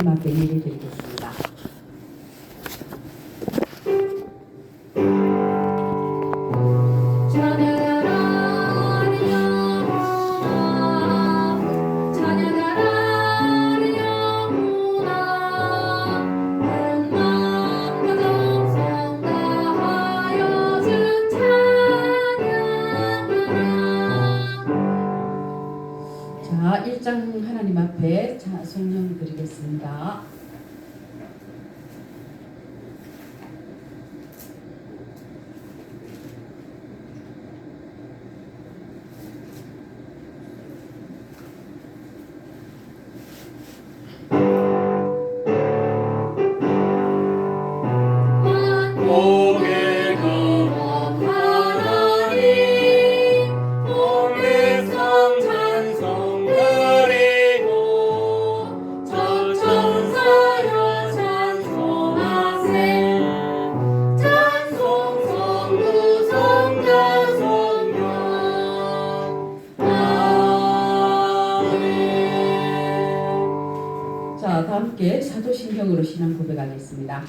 하나님 앞에 예배드리겠습니다. 자, 1장 하나님 앞에 성령 드리겠습니다. 자, 다 함께 사도신경으로 신앙 고백하겠습니다.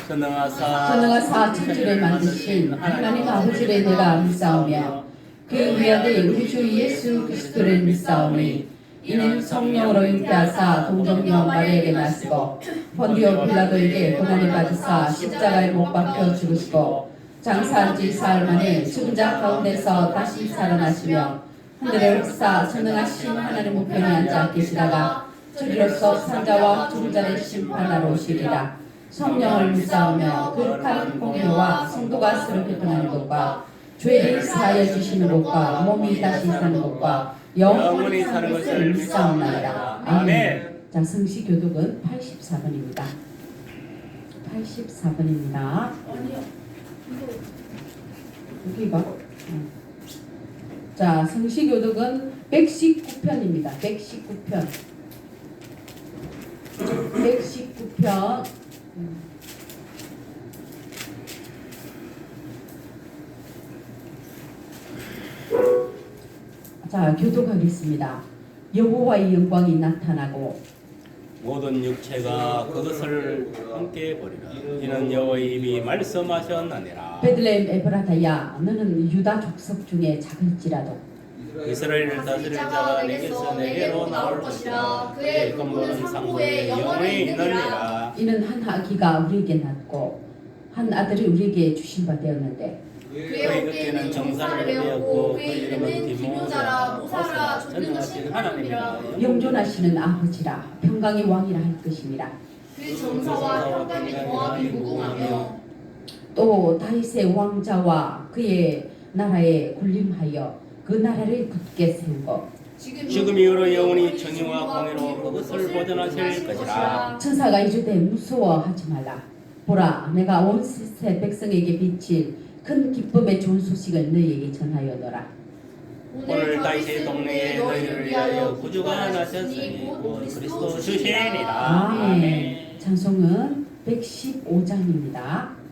전능하사 천지를 만드신 하나님 아버지를 내가 믿사오며 그 위아래 우리 주 예수 그리스도를 믿사오니 이는 성령으로 잉태하사 동정녀 마리아에게 나시고 본디오 빌라도에게 고난을 받으사 십자가에 못 박혀 죽으시고 장사한 지 사흘 만에 죽은 자 가운데서 다시 살아나시며 하늘에 흡사 전능하신 하나님 우편에 앉아 계시다가 저리로서 산자와 죽은 자를 심판하러 오시리라. 성령을 믿사오며 거룩한 공의와 성도가 서로 교통하는 것과 죄를 사하여 주시는 것과 몸이 다시 사는 것과 영원히 사는 것을 믿사옵나이다. 아멘. 자, 성시교독은 84번입니다. 84번입니다. 여기 봐. 자, 성시교독은 119편입니다. 119편. 119편. 자, 교독하겠습니다. 여호와의 영광이 나타나고 모든 육체가 그것을 함께 보리라. 이는 여호와의 입이 말씀하셨느니라. 베들레헴 에브라다야, 너는 유다 족속 중에 작을지라도 이스라엘을 다스릴 자가 내게서 내게로 나올 것이라. 그의 근본은 상고에 영원히 있느니라. 이는 한 아기가 우리에게 낳고 한 아들이 우리에게 주신 바 되었는데 그의 어깨는 정사를 베었고 그의 이름은 디모자라 모사라 전능하신 하나님이라. 영존하시는 아버지라 평강의 왕이라 할 것입니다. 그 정사와 평강의 조합이 무궁하며 또 다윗의 왕자와 그의 나라에 군림하여 그 나라를 굳게 세우고 지금 이후로 영원히 정의와 공의로 그것을 보존하실 것이라. 천사가 이르되 무서워하지 말라. 보라, 내가 온 세세 백성에게 비칠 큰 기쁨의 좋은 소식을 너희에게 전하여노라. 오늘 다윗의 동네에 너희를 위하여 구주가 나셨으니 곧 그리스도 주시니라. 아멘. 찬송은 115장입니다.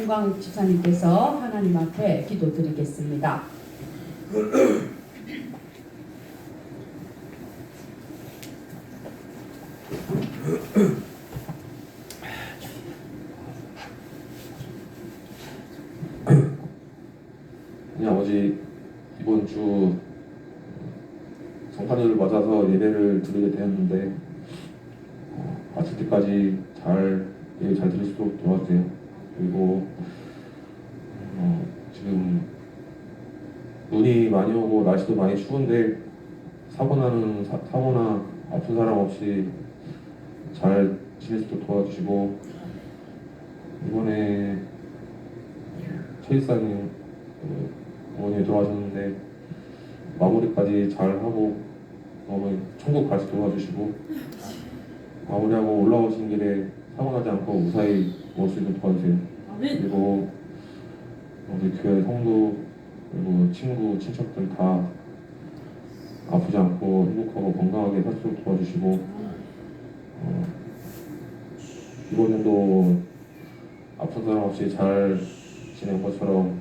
김광욱 집사님께서 하나님 앞에 기도드리겠습니다. 아버지, 이번 주 성탄절을 맞아서 예배를 드리게 되었는데 마칠 때까지 예배 잘 드릴 수 있도록 도와주세요. 그리고 지금 눈이 많이 오고 날씨도 많이 추운데 사고나 아픈 사람 없이 잘 지낼 수 있도록 도와주시고, 이번에 최일사님 어머님이 돌아가셨는데 마무리까지 잘 하고 어머니 천국 갈 수 있도록 도와주시고, 마무리하고 올라오신 길에 사고 나지 않고 무사히 올 수 있도록 도와주세요. 그리고 우리 교회 성도 그리고 친구 친척들 다 아프지 않고 행복하고 건강하게 살 수 있도록 도와주시고, 이번 년도 아픈 사람 없이 잘 지낸 것처럼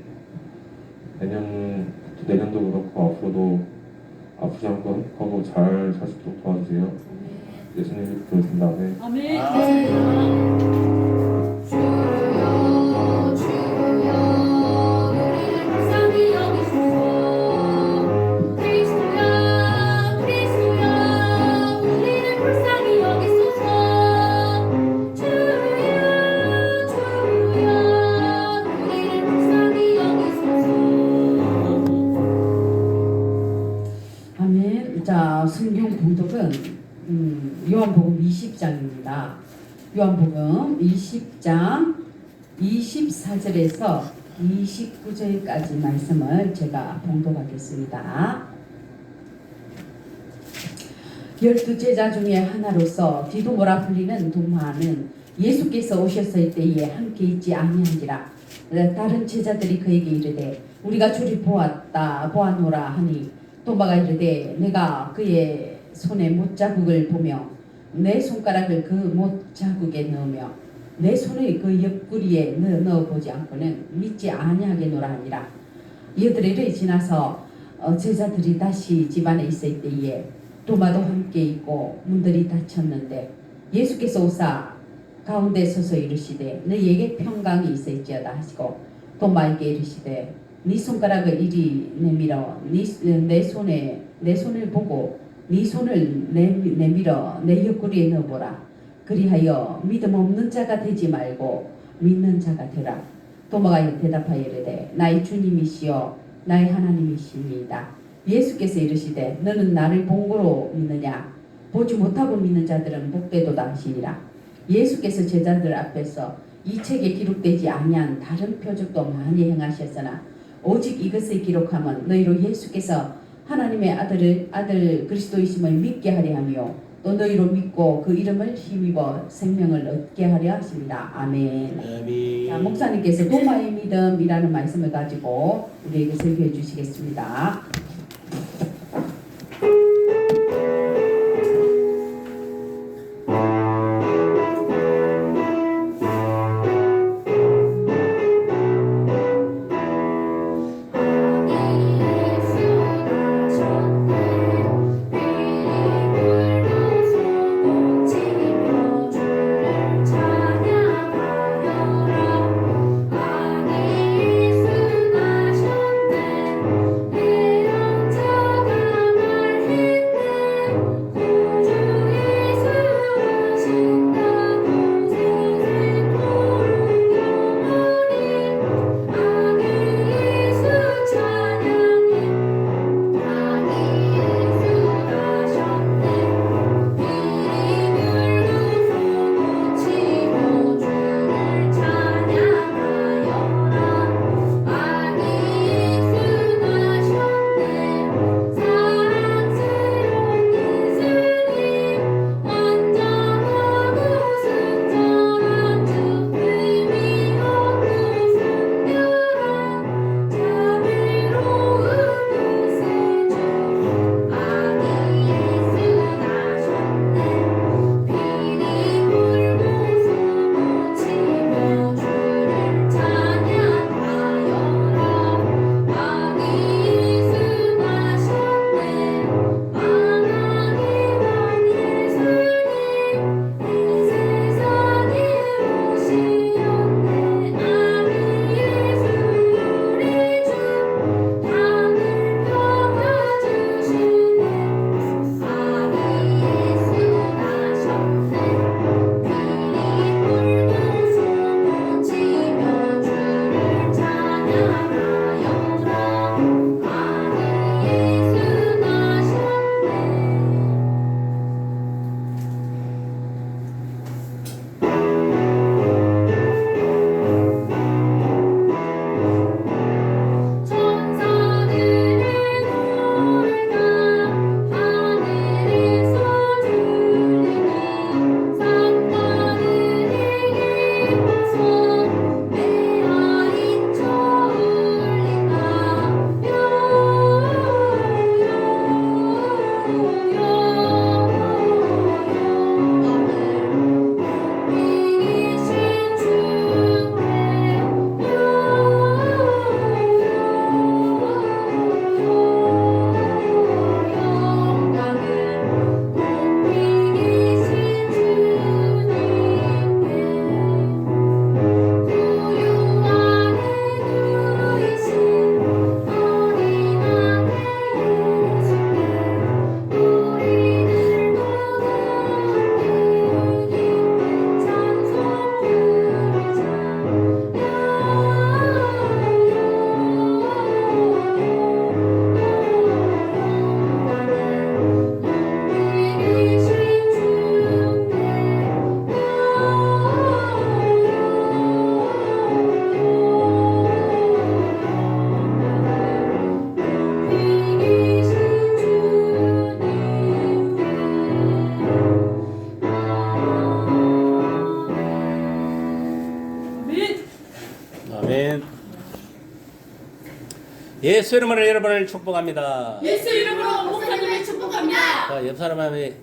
내년도 그렇고 앞으로도 아프지 않고 행복하고 잘 살 수 있도록 도와주세요. 예수님 그렇습니다. 네. 아멘. 주여 주여 우리를 불쌍히 여기소서. 그리스도여 그리스도여 우리를 불쌍히 여기소서. 주여 주여 우리를 불쌍히 여기소서. 아멘. 자, 성경 봉독은 요한복음 20장입니다. 요한복음 20장 24절에서 29절까지 말씀을 제가 봉독하겠습니다. 12제자 중에 하나로서 디도모라 불리는 도마는 예수께서 오셨을 때에 함께 있지 아니한지라. 다른 제자들이 그에게 이르되 우리가 주를 보았노라 하니, 도마가 이르되 내가 그의 손에 못자국을 보며 내 손가락을 그 못자국에 넣으며 내 손을 그 옆구리에 넣어보지 않고는 믿지 아니하겠노라 하니라. 이들이 지나서 제자들이 다시 집안에 있을 때에 도마도 함께 있고 문들이 닫혔는데 예수께서 오사 가운데 서서 이르시되 너희에게 평강이 있을지어다 하시고, 도마에게 이르시되 네 손가락을 이리 내밀어 내 손을 보고 네 손을 내밀어 내 옆구리에 넣어보라. 그리하여 믿음 없는 자가 되지 말고 믿는 자가 되라. 도마가 대답하여 이르되 나의 주님이시여 나의 하나님이시니이다. 예수께서 이르시되 너는 나를 본고로 믿느냐? 보지 못하고 믿는 자들은 복되도다 하시니라. 예수께서 제자들 앞에서 이 책에 기록되지 아니한 다른 표적도 많이 행하셨으나 오직 이것을 기록하면 너희로 예수께서 하나님의 아들 그리스도이심을 믿게 하려 하며 또 너희로 믿고 그 이름을 힘입어 생명을 얻게 하려 하십니다. 아멘. 아멘. 자, 목사님께서 도마의 믿음이라는 말씀을 가지고 우리에게 설교해 주시겠습니다. 아니 예수 나셨네. 예수 이름으로 여러분을 축복합니다. 예수 이름으로 목사님을 축복합니다. 자, 옆 사람이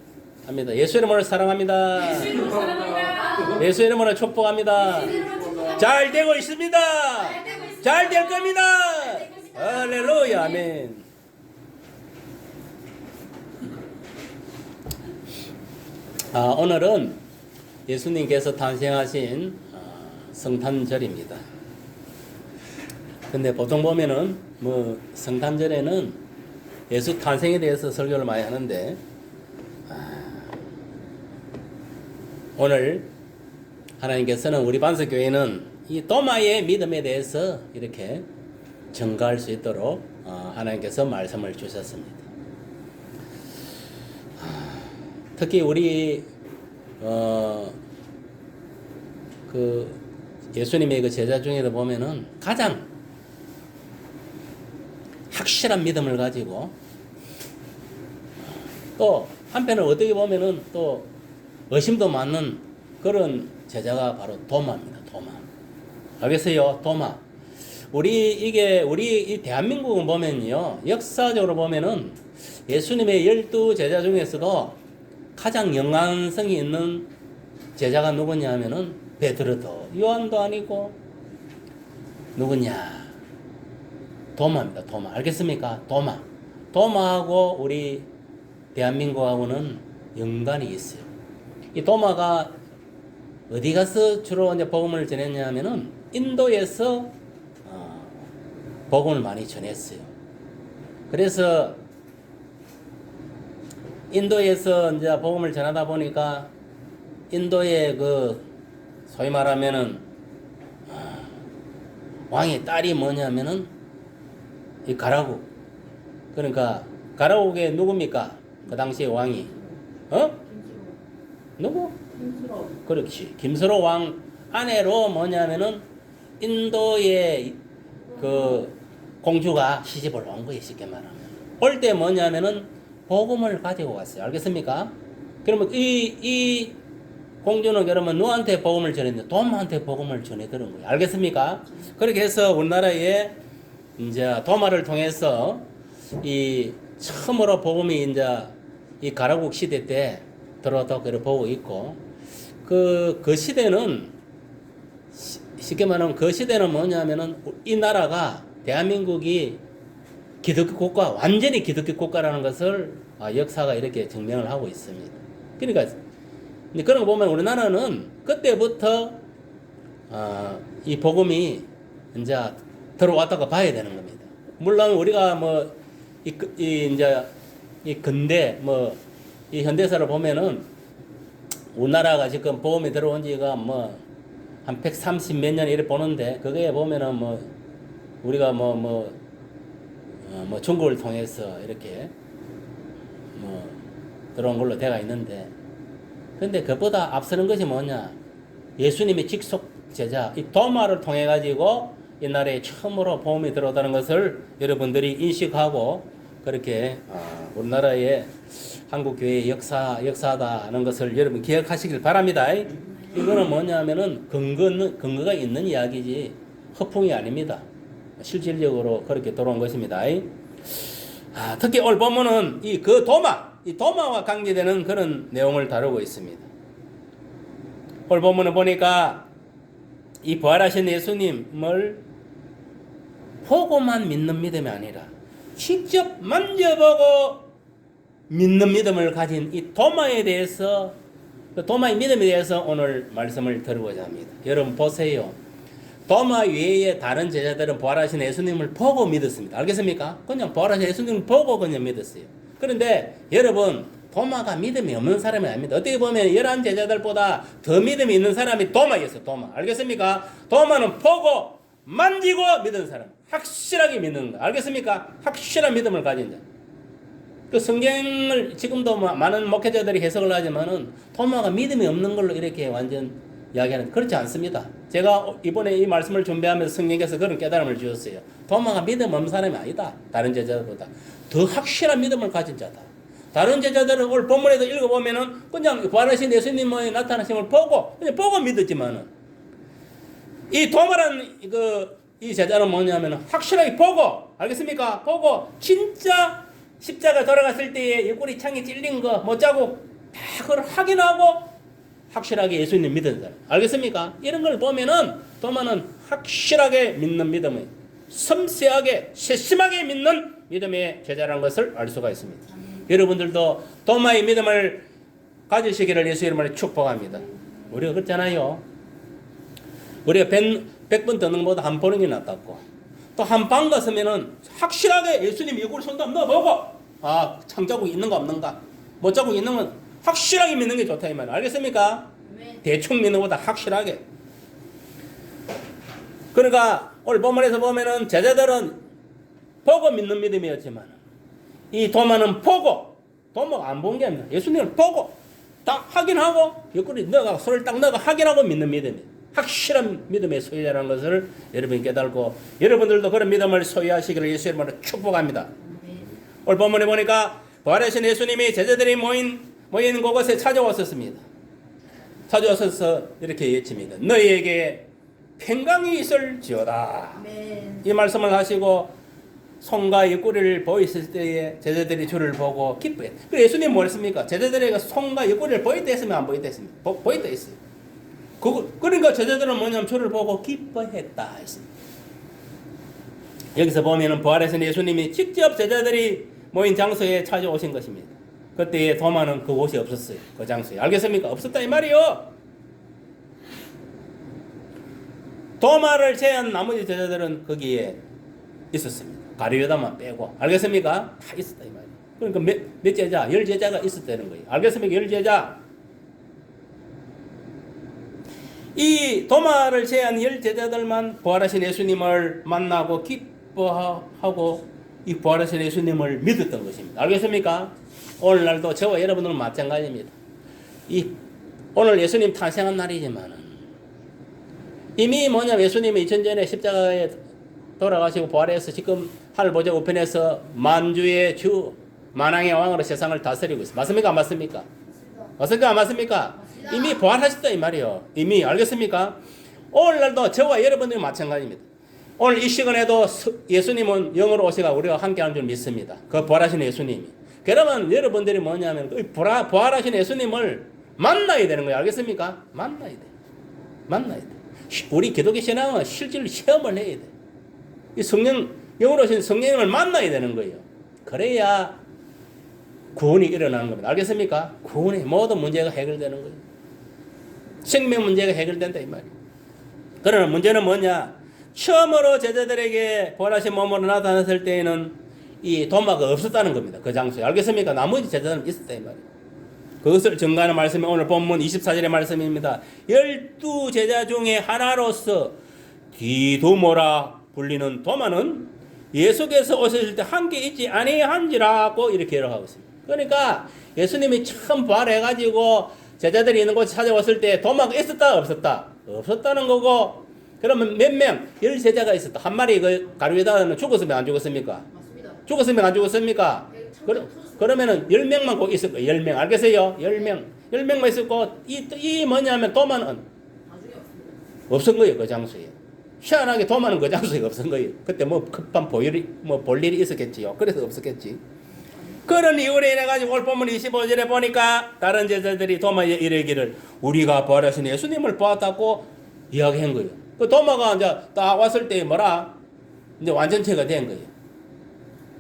합니다. 예수 이름으로 사랑합니다. 예수 이름으로 사랑합니다. 예수 이름으로 축복합니다. 잘 되고 있습니다. 잘 될 겁니다. 할렐루야, 아멘. 오늘은 예수님께서 탄생하신 성탄절입니다. 근데 보통 보면은 뭐 성탄절에는 예수 탄생에 대해서 설교를 많이 하는데 오늘 하나님께서는 우리 반석교회는 이 도마의 믿음에 대해서 이렇게 증가할 수 있도록 하나님께서 말씀을 주셨습니다. 특히 우리 그 예수님의 그 제자 중에도 보면은 가장 확실한 믿음을 가지고 또 한편으로 어떻게 보면은 또 의심도 많은 그런 제자가 바로 도마입니다. 도마. 알겠어요? 도마. 우리 이 대한민국을 보면요. 역사적으로 보면은 예수님의 12 제자 중에서도 가장 연관성이 있는 제자가 누구냐 하면은 베드로도 요한도 아니고 누구냐? 도마입니다. 도마. 알겠습니까? 도마. 도마하고 우리 대한민국하고는 연관이 있어요. 이 도마가 어디 가서 주로 이제 복음을 전했냐 하면은 인도에서 복음을 많이 전했어요. 그래서 인도에서 이제 복음을 전하다 보니까 인도의 그 소위 말하면은 왕의 딸이 뭐냐면은 이 가라국. 그러니까 가라국의 누굽니까? 그 당시에 왕이 누구? 김수로. 그렇지. 김수로 왕 아내로 뭐냐면은 인도의 그 공주가 시집을 온 거예요. 쉽게 말하면. 올 때 뭐냐면은 복음을 가지고 왔어요. 알겠습니까? 그러면 이 공주는 그러면 누구한테 복음을 전했는데 도마한테 복음을 전해드린 거예요. 알겠습니까? 그렇게 해서 우리나라에 이제 도마를 통해서 이 처음으로 복음이 이제 이 가라국 시대 때 들어왔다고 그렇게 보고 있고 그 시대는 쉽게 말하면 그 시대는 뭐냐면은 이 나라가 대한민국이 기독교 국가 완전히 기독교 국가라는 것을 역사가 이렇게 증명을 하고 있습니다. 그러니까 그런 거 보면 우리나라는 그때부터 이 복음이 이제 들어왔다고 봐야 되는 겁니다. 물론 우리가 뭐 이제 이 근대 뭐 이 현대사를 보면은 우리나라가 지금 복음이 들어온 지가 뭐 한 130 몇 년 이렇게 보는데 그거에 보면은 뭐 우리가 뭐 중국을 통해서 이렇게 뭐 들어온 걸로 돼가 있는데 근데 그보다 앞서는 것이 뭐냐 예수님의 직속 제자 이 도마를 통해 가지고 옛날에 처음으로 복음이 들어오다는 것을 여러분들이 인식하고 그렇게 우리나라의 한국교회의 역사다는 것을 여러분 기억하시길 바랍니다. 이거는 뭐냐면은 근거가 있는 이야기지 허풍이 아닙니다. 실질적으로 그렇게 돌아온 것입니다. 특히 오늘 본문은 이 도마와 관계되는 그런 내용을 다루고 있습니다. 오늘 본문을 보니까 이 부활하신 예수님을 보고만 믿는 믿음이 아니라 직접 만져보고 믿는 믿음을 가진 이 도마에 대해서 그 도마의 믿음에 대해서 오늘 말씀을 드리고자 합니다. 여러분 보세요. 도마 외에 다른 제자들은 부활하신 예수님을 보고 믿었습니다. 알겠습니까? 그냥 부활하신 예수님을 보고 그냥 믿었어요. 그런데 여러분 도마가 믿음이 없는 사람이 아닙니다. 어떻게 보면 11 제자들보다 더 믿음이 있는 사람이 도마였어요. 도마. 알겠습니까? 도마는 보고 만지고 믿는 사람. 확실하게 믿는 거. 알겠습니까? 확실한 믿음을 가진 자. 그 성경을 지금도 많은 목회자들이 해석을 하지만은 도마가 믿음이 없는 걸로 이렇게 완전 이야기하는 그렇지 않습니다. 제가 이번에 이 말씀을 준비하면서 성령께서 그런 깨달음을 주셨어요. 도마가 믿음 없는 사람이 아니다. 다른 제자들보다 더 확실한 믿음을 가진 자다. 다른 제자들은 오늘 본문에도 읽어보면은 그냥 부활하신 예수님의 나타나심을 보고 그냥 보고 믿었지만은 이 도마라는 그 이 제자는 뭐냐면 확실하게 보고, 알겠습니까? 보고 진짜 십자가 돌아갔을 때에 옆구리 창에 찔린 거 못 자고 다 그걸 확인하고 확실하게 예수님 믿은 사람, 알겠습니까? 이런 걸 보면은 도마는 확실하게 믿는 믿음이, 섬세하게 세심하게 믿는 믿음의 제자라는 것을 알 수가 있습니다. 여러분들도 도마의 믿음을 가지시기를 예수 이름으로 축복합니다. 우리가 그렇잖아요. 우리가 100번 듣는 것보다 한 보는 게 낫다고. 또 한 방 갔으면은 확실하게 예수님 얼굴 손도 한번 넣어보고, 아, 창자국 있는 거 없는가, 못 자국 있는 건 확실하게 믿는 게 좋다 이 말. 알겠습니까? 대충 믿는 것보다 확실하게. 그러니까 오늘 본문에서 보면은 제자들은 보고 믿는 믿음이었지만 이 도마는 보고, 도마가 안 본 게 아니라 예수님을 보고 딱 확인하고 옆구리 넣어가 손을 딱 넣어가 확인하고 믿는 믿음이, 확실한 믿음의 소유자라는 것을 여러분이 깨달고 여러분들도 그런 믿음을 소유하시기를 예수 이름으로 축복합니다. 오늘 본문에 보니까 부활하신 예수님이 제자들이 모인 곳에 찾아왔었습니다. 찾아와서 이렇게 외칩니다. 너희에게 평강이 있을지어다. 이 말씀을 하시고 손과 옆구리를 보였을 때에 제자들이 주를 보고 기뻐했다. 그래서 예수님 뭐 했습니까? 제자들에게 손과 옆구리를 보였다 했으면 안 보였다 했습니다. 보였다 했어요. 그러니까 제자들은 뭐냐면 주를 보고 기뻐했다 했습니다. 여기서 보면은 부활하신 예수님이 직접 제자들이 모인 장소에 찾아오신 것입니다. 그때에 도마는 그곳이 없었어요. 그 장소에. 알겠습니까? 없었다 이 말이요. 도마를 제한 나머지 제자들은 거기에 있었습니다. 가룟유다만 빼고. 알겠습니까? 다 있었다 이 말이에요. 그러니까 몇 제자? 10제자가 있었다는 거예요. 알겠습니까? 10제자. 이 도마를 제한 10제자들만 부활하신 예수님을 만나고 기뻐하고 이 부활하신 예수님을 믿었던 것입니다. 알겠습니까? 오늘날도 저와 여러분들은 마찬가지입니다. 오늘 예수님 탄생한 날이지만 이미 뭐냐면 예수님이 2000년 전에 십자가에 돌아가시고 부활해서 지금 하늘 보좌 우편에서 만주의 주, 만왕의 왕으로 세상을 다스리고 있습니다. 맞습니까? 안 맞습니까? 맞습니까? 안 맞습니까? 이미 부활하셨다 이 말이에요. 이미. 알겠습니까? 오늘날도 저와 여러분들이 마찬가지입니다. 오늘 이 시간에도 예수님은 영으로 오시가 우리가 함께하는 줄 믿습니다. 그 부활하신 예수님이. 그러면 여러분들이 뭐냐면 그 부활하신 예수님을 만나야 되는 거예요. 알겠습니까? 만나야 돼. 만나야 돼. 우리 기독교 신앙은 실제로 체험을 해야 돼. 이 성령, 영으로 오신 성령을 만나야 되는 거예요. 그래야 구원이 일어나는 겁니다. 알겠습니까? 구원이 모든 문제가 해결되는 거예요. 생명 문제가 해결된다 이 말이에요. 그러나 문제는 뭐냐? 처음으로 제자들에게 부활하신 몸으로 나타났을 때에는 이 도마가 없었다는 겁니다. 그 장소에. 알겠습니까? 나머지 제자들은 있었다 이 말이에요. 그것을 증거하는 말씀이 오늘 본문 24절의 말씀입니다. 12제자 중에 하나로서 디두모라 불리는 도마는 예수께서 오셨을 때 함께 있지 아니한지라고 이렇게 기록하고 있습니다. 그러니까 예수님이 처음 부활해가지고 제자들이 있는 곳에 찾아왔을 때 도마가 있었다 없었다? 없었다는 거고, 그러면 몇 명? 10제자가 있었다. 한 마리 그 가룟유다는 죽었으면 안 죽었습니까? 맞습니다. 죽었으면 안 죽었습니까? 그러면은 10명만 꼭 있을 거예요. 10명. 알겠어요? 10명. 10명만 있었고, 이 뭐냐면 도마는 나중에 없습니다. 없은 거예요. 그 장소에. 희한하게 도마는 그 장소에 없은 거예요. 그때 뭐 급한 볼 일이 있었겠지요. 그래서 없었겠지. 그런 이유로 인해가지고 오늘 본문 25절에 보니까 다른 제자들이 도마에 이르기를 우리가 부활하신 예수님을 보았다고 이야기한 거예요. 그 도마가 이제 딱 왔을 때 뭐라? 이제 완전체가 된 거예요.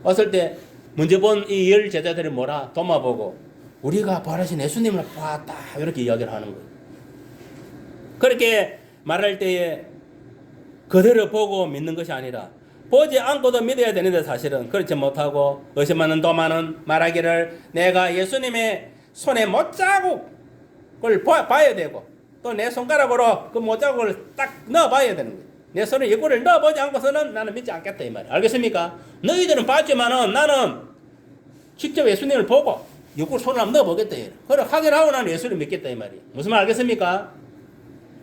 왔을 때 먼저 본 이 10제자들이 뭐라? 도마 보고 우리가 부활하신 예수님을 보았다. 이렇게 이야기를 하는 거예요. 그렇게 말할 때에 그대로 보고 믿는 것이 아니라 보지 않고도 믿어야 되는데 사실은 그렇지 못하고 의심하는 도마는 말하기를 내가 예수님의 손에 못자국을 봐야 되고 또 내 손가락으로 그 못자국을 딱 넣어봐야 되는 거예요. 내 손에 이거를 넣어보지 않고서는 나는 믿지 않겠다 이 말이에요. 알겠습니까? 너희들은 봤지만은 나는 직접 예수님을 보고 이걸 손을 한번 넣어보겠다. 그래 확인하고 나는 예수를 믿겠다 이 말이에요. 무슨 말 알겠습니까?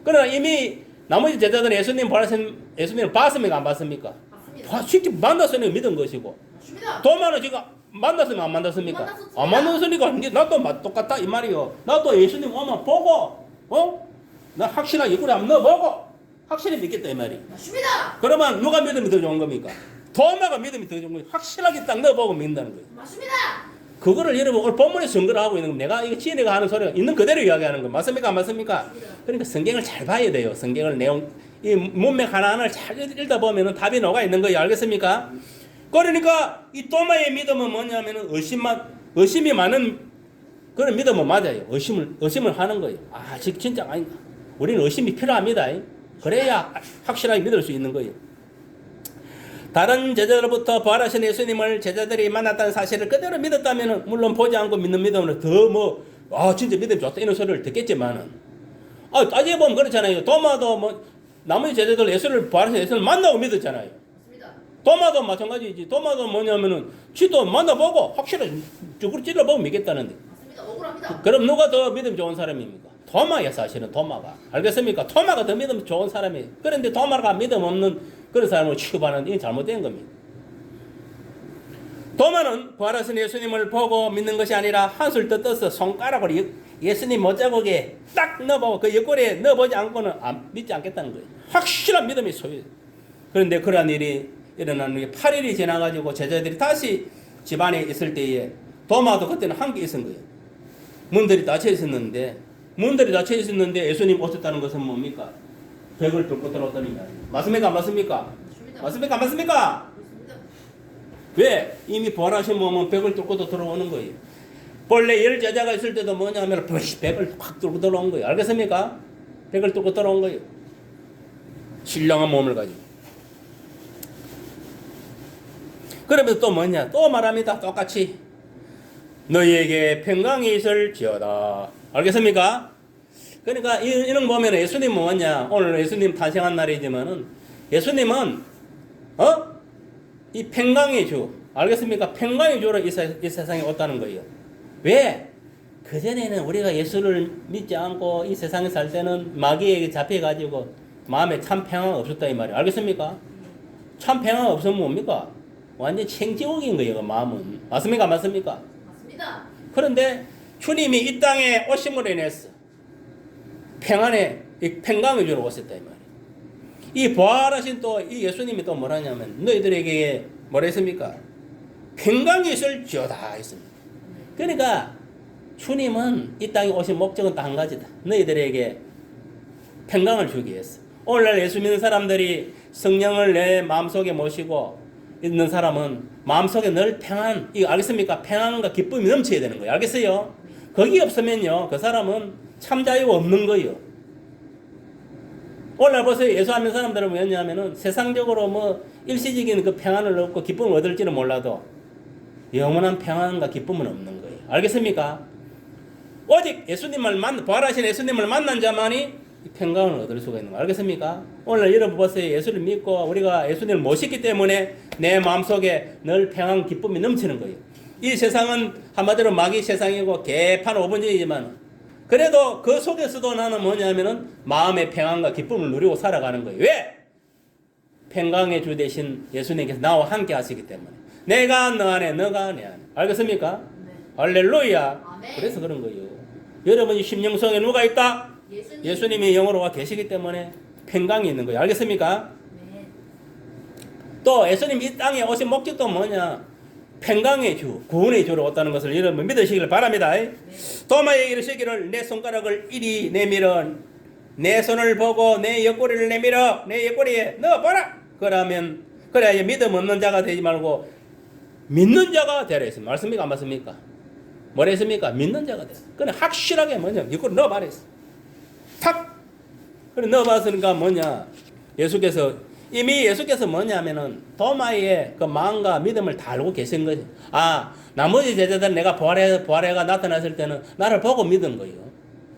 그러나 이미 나머지 제자들은 예수님 부활하신 예수님을 봤습니까? 안 봤습니까? 맞습니다. 직접 만났으니 믿은 것이고 맞습니다. 도마는 지금 만났으면 안 만났습니까? 만났었습니다. 안 만났으니까 나도 똑같다 이 말이요. 나도 예수님 오면 보고 나 확실하게 이거를 한번 넣어보고 확실히 믿겠다 이 말이. 맞습니다. 그러면 누가 믿음이 더 좋은 겁니까? 도마가 믿음이 더 좋은 거예요. 확실하게 딱 넣어보고 믿는다는 거예요. 맞습니다. 그거를 여러분 오늘 본문에서 증거를 하고 있는 겁니다. 내가 이거 지혜가 하는 소리가 있는 그대로 이야기하는 거 맞습니까? 안 맞습니까? 그러니까 성경을 잘 봐야 돼요. 성경을 내용 이 문맥 하나하나를 잘 읽다 보면은 답이 녹아 있는 거예요. 알겠습니까? 그러니까 이 도마의 믿음은 뭐냐면은 의심이 많은 그런 믿음은 맞아요. 의심을 하는 거예요. 아, 진짜 아닌가? 우리는 의심이 필요합니다. 그래야 확실하게 믿을 수 있는 거예요. 다른 제자들로부터 부활하신 예수님을 제자들이 만났다는 사실을 그대로 믿었다면 물론 보지 않고 믿는 믿음으로 더 진짜 믿음 좋다 이런 소리를 듣겠지만은 따지고 보면 그렇잖아요. 도마도 나머지 제자들 예수를 부활하신 예수를 만나고 믿었잖아요. 맞습니다. 도마도 마찬가지지. 도마도 뭐냐면은 지도 만나보고 확실히 죽을 찔러보고 믿겠다는데. 맞습니다. 억울합니다. 그럼 누가 더 믿음 좋은 사람입니까? 도마야 사실은 도마가. 알겠습니까? 도마가 더 믿음 좋은 사람이에요. 그런데 도마가 믿음 없는 그런 사람을 취급하는 이건 잘못된 겁니다. 도마는 부활하신 예수님을 보고 믿는 것이 아니라 한술 떠서 손가락으로 예수님 못자국에 딱 넣어보고 그 옆구리에 넣어보지 않고는 믿지 않겠다는 거예요. 확실한 믿음이 소유해요. 그런데 그러한 일이 일어나는 게 8일이 지나가지고 제자들이 다시 집안에 있을 때에 도마도 그때는 한계 있은 거예요. 문들이 닫혀 있었는데 예수님 오셨다는 것은 뭡니까? 벽을 뚫고 들어왔다는 말이에요. 맞습니까? 안 맞습니까? 맞습니다. 맞습니까? 안 맞습니까? 맞습니다. 왜? 이미 부활하신 몸은 벽을 뚫고도 들어오는 거예요. 본래 10제자가 있을 때도 뭐냐면 벽을 확 뚫고 들어온 거예요. 알겠습니까? 벽을 뚫고 들어온 거예요. 신령한 몸을 가지고. 그러면서 또 뭐냐? 또 말합니다. 똑같이. 너희에게 평강이 있을지어다. 알겠습니까? 그러니까 이런 보면 예수님은 뭐냐? 오늘 예수님 탄생한 날이지만은 예수님은 이 평강의 주. 알겠습니까? 평강의 주로 이 세상에 왔다는 거예요. 왜? 그전에는 우리가 예수를 믿지 않고 이 세상에 살 때는 마귀에게 잡혀가지고 마음에 참 평화가 없었다 이 말이에요. 알겠습니까? 참 평화가 없으면 뭡니까? 완전 생지옥인 거예요. 그 마음은. 맞습니까? 맞습니까? 맞습니다. 그런데 주님이 이 땅에 오심으로 인해서 평안의 이 평강을 주러 오셨다 이 말이에요. 이 부활하신 또 이 예수님이 또 뭐라냐면 너희들에게 뭐라 했습니까? 평강이 있을지어다 했습니다. 그러니까 주님은 이 땅에 오신 목적은 딱 한 가지다. 너희들에게 평강을 주기 위해서. 오늘날 예수 믿는 사람들이 성령을 내 마음속에 모시고 있는 사람은 마음속에 늘 평안, 이거 알겠습니까? 평안과 기쁨이 넘쳐야 되는 거예요. 알겠어요? 거기 없으면요, 그 사람은 참 자유가 없는 거예요. 오늘날 보세요. 예수하는 사람들은 뭐였냐면은 세상적으로 뭐 일시적인 그 평안을 얻고 기쁨을 얻을지는 몰라도 영원한 평안과 기쁨은 없는 거예요. 알겠습니까? 오직 부활하신 예수님을 만난 자만이 평강을 얻을 수가 있는 거예요. 알겠습니까? 오늘 여러분 보세요. 예수를 믿고 우리가 예수님을 모시기 때문에 내 마음속에 늘 평안, 기쁨이 넘치는 거예요. 이 세상은 한마디로 마귀 세상이고 개판 5분전이지만 그래도 그 속에서도 나는 뭐냐면은 마음의 평안과 기쁨을 누리고 살아가는 거예요. 왜? 평강의 주 되신 예수님께서 나와 함께 하시기 때문에. 내가 너 안에, 너가 내 안에. 알겠습니까? 네. 할렐루야. 아멘. 그래서 그런 거예요. 여러분이 심령 속에 누가 있다? 예수님. 예수님이 영으로 와 계시기 때문에 평강이 있는 거예요. 알겠습니까? 네. 또 예수님 이 땅에 오신 목적도 뭐냐? 평강의 주, 구원의 주로 왔다는 것을 여러분 믿으시길 바랍니다. 네. 도마에게 이르시기를 내 손가락을 이리 내밀어 내 손을 보고 내 옆구리를 내밀어 내 옆구리에 넣어봐라. 그래야 믿음 없는 자가 되지 말고 믿는 자가 되라 했습니다. 맞습니까? 안 맞습니까? 뭐라 했습니까? 믿는 자가 되라. 그냥 확실하게 뭐냐? 옆구리 넣어봐라 했어. 탁! 그래 넣어봤으니까 뭐냐? 이미 예수께서 뭐냐면은 도마의 그 마음과 믿음을 다 알고 계신 거지. 나머지 제자들은 내가 부활해가 나타났을 때는 나를 보고 믿은 거예요.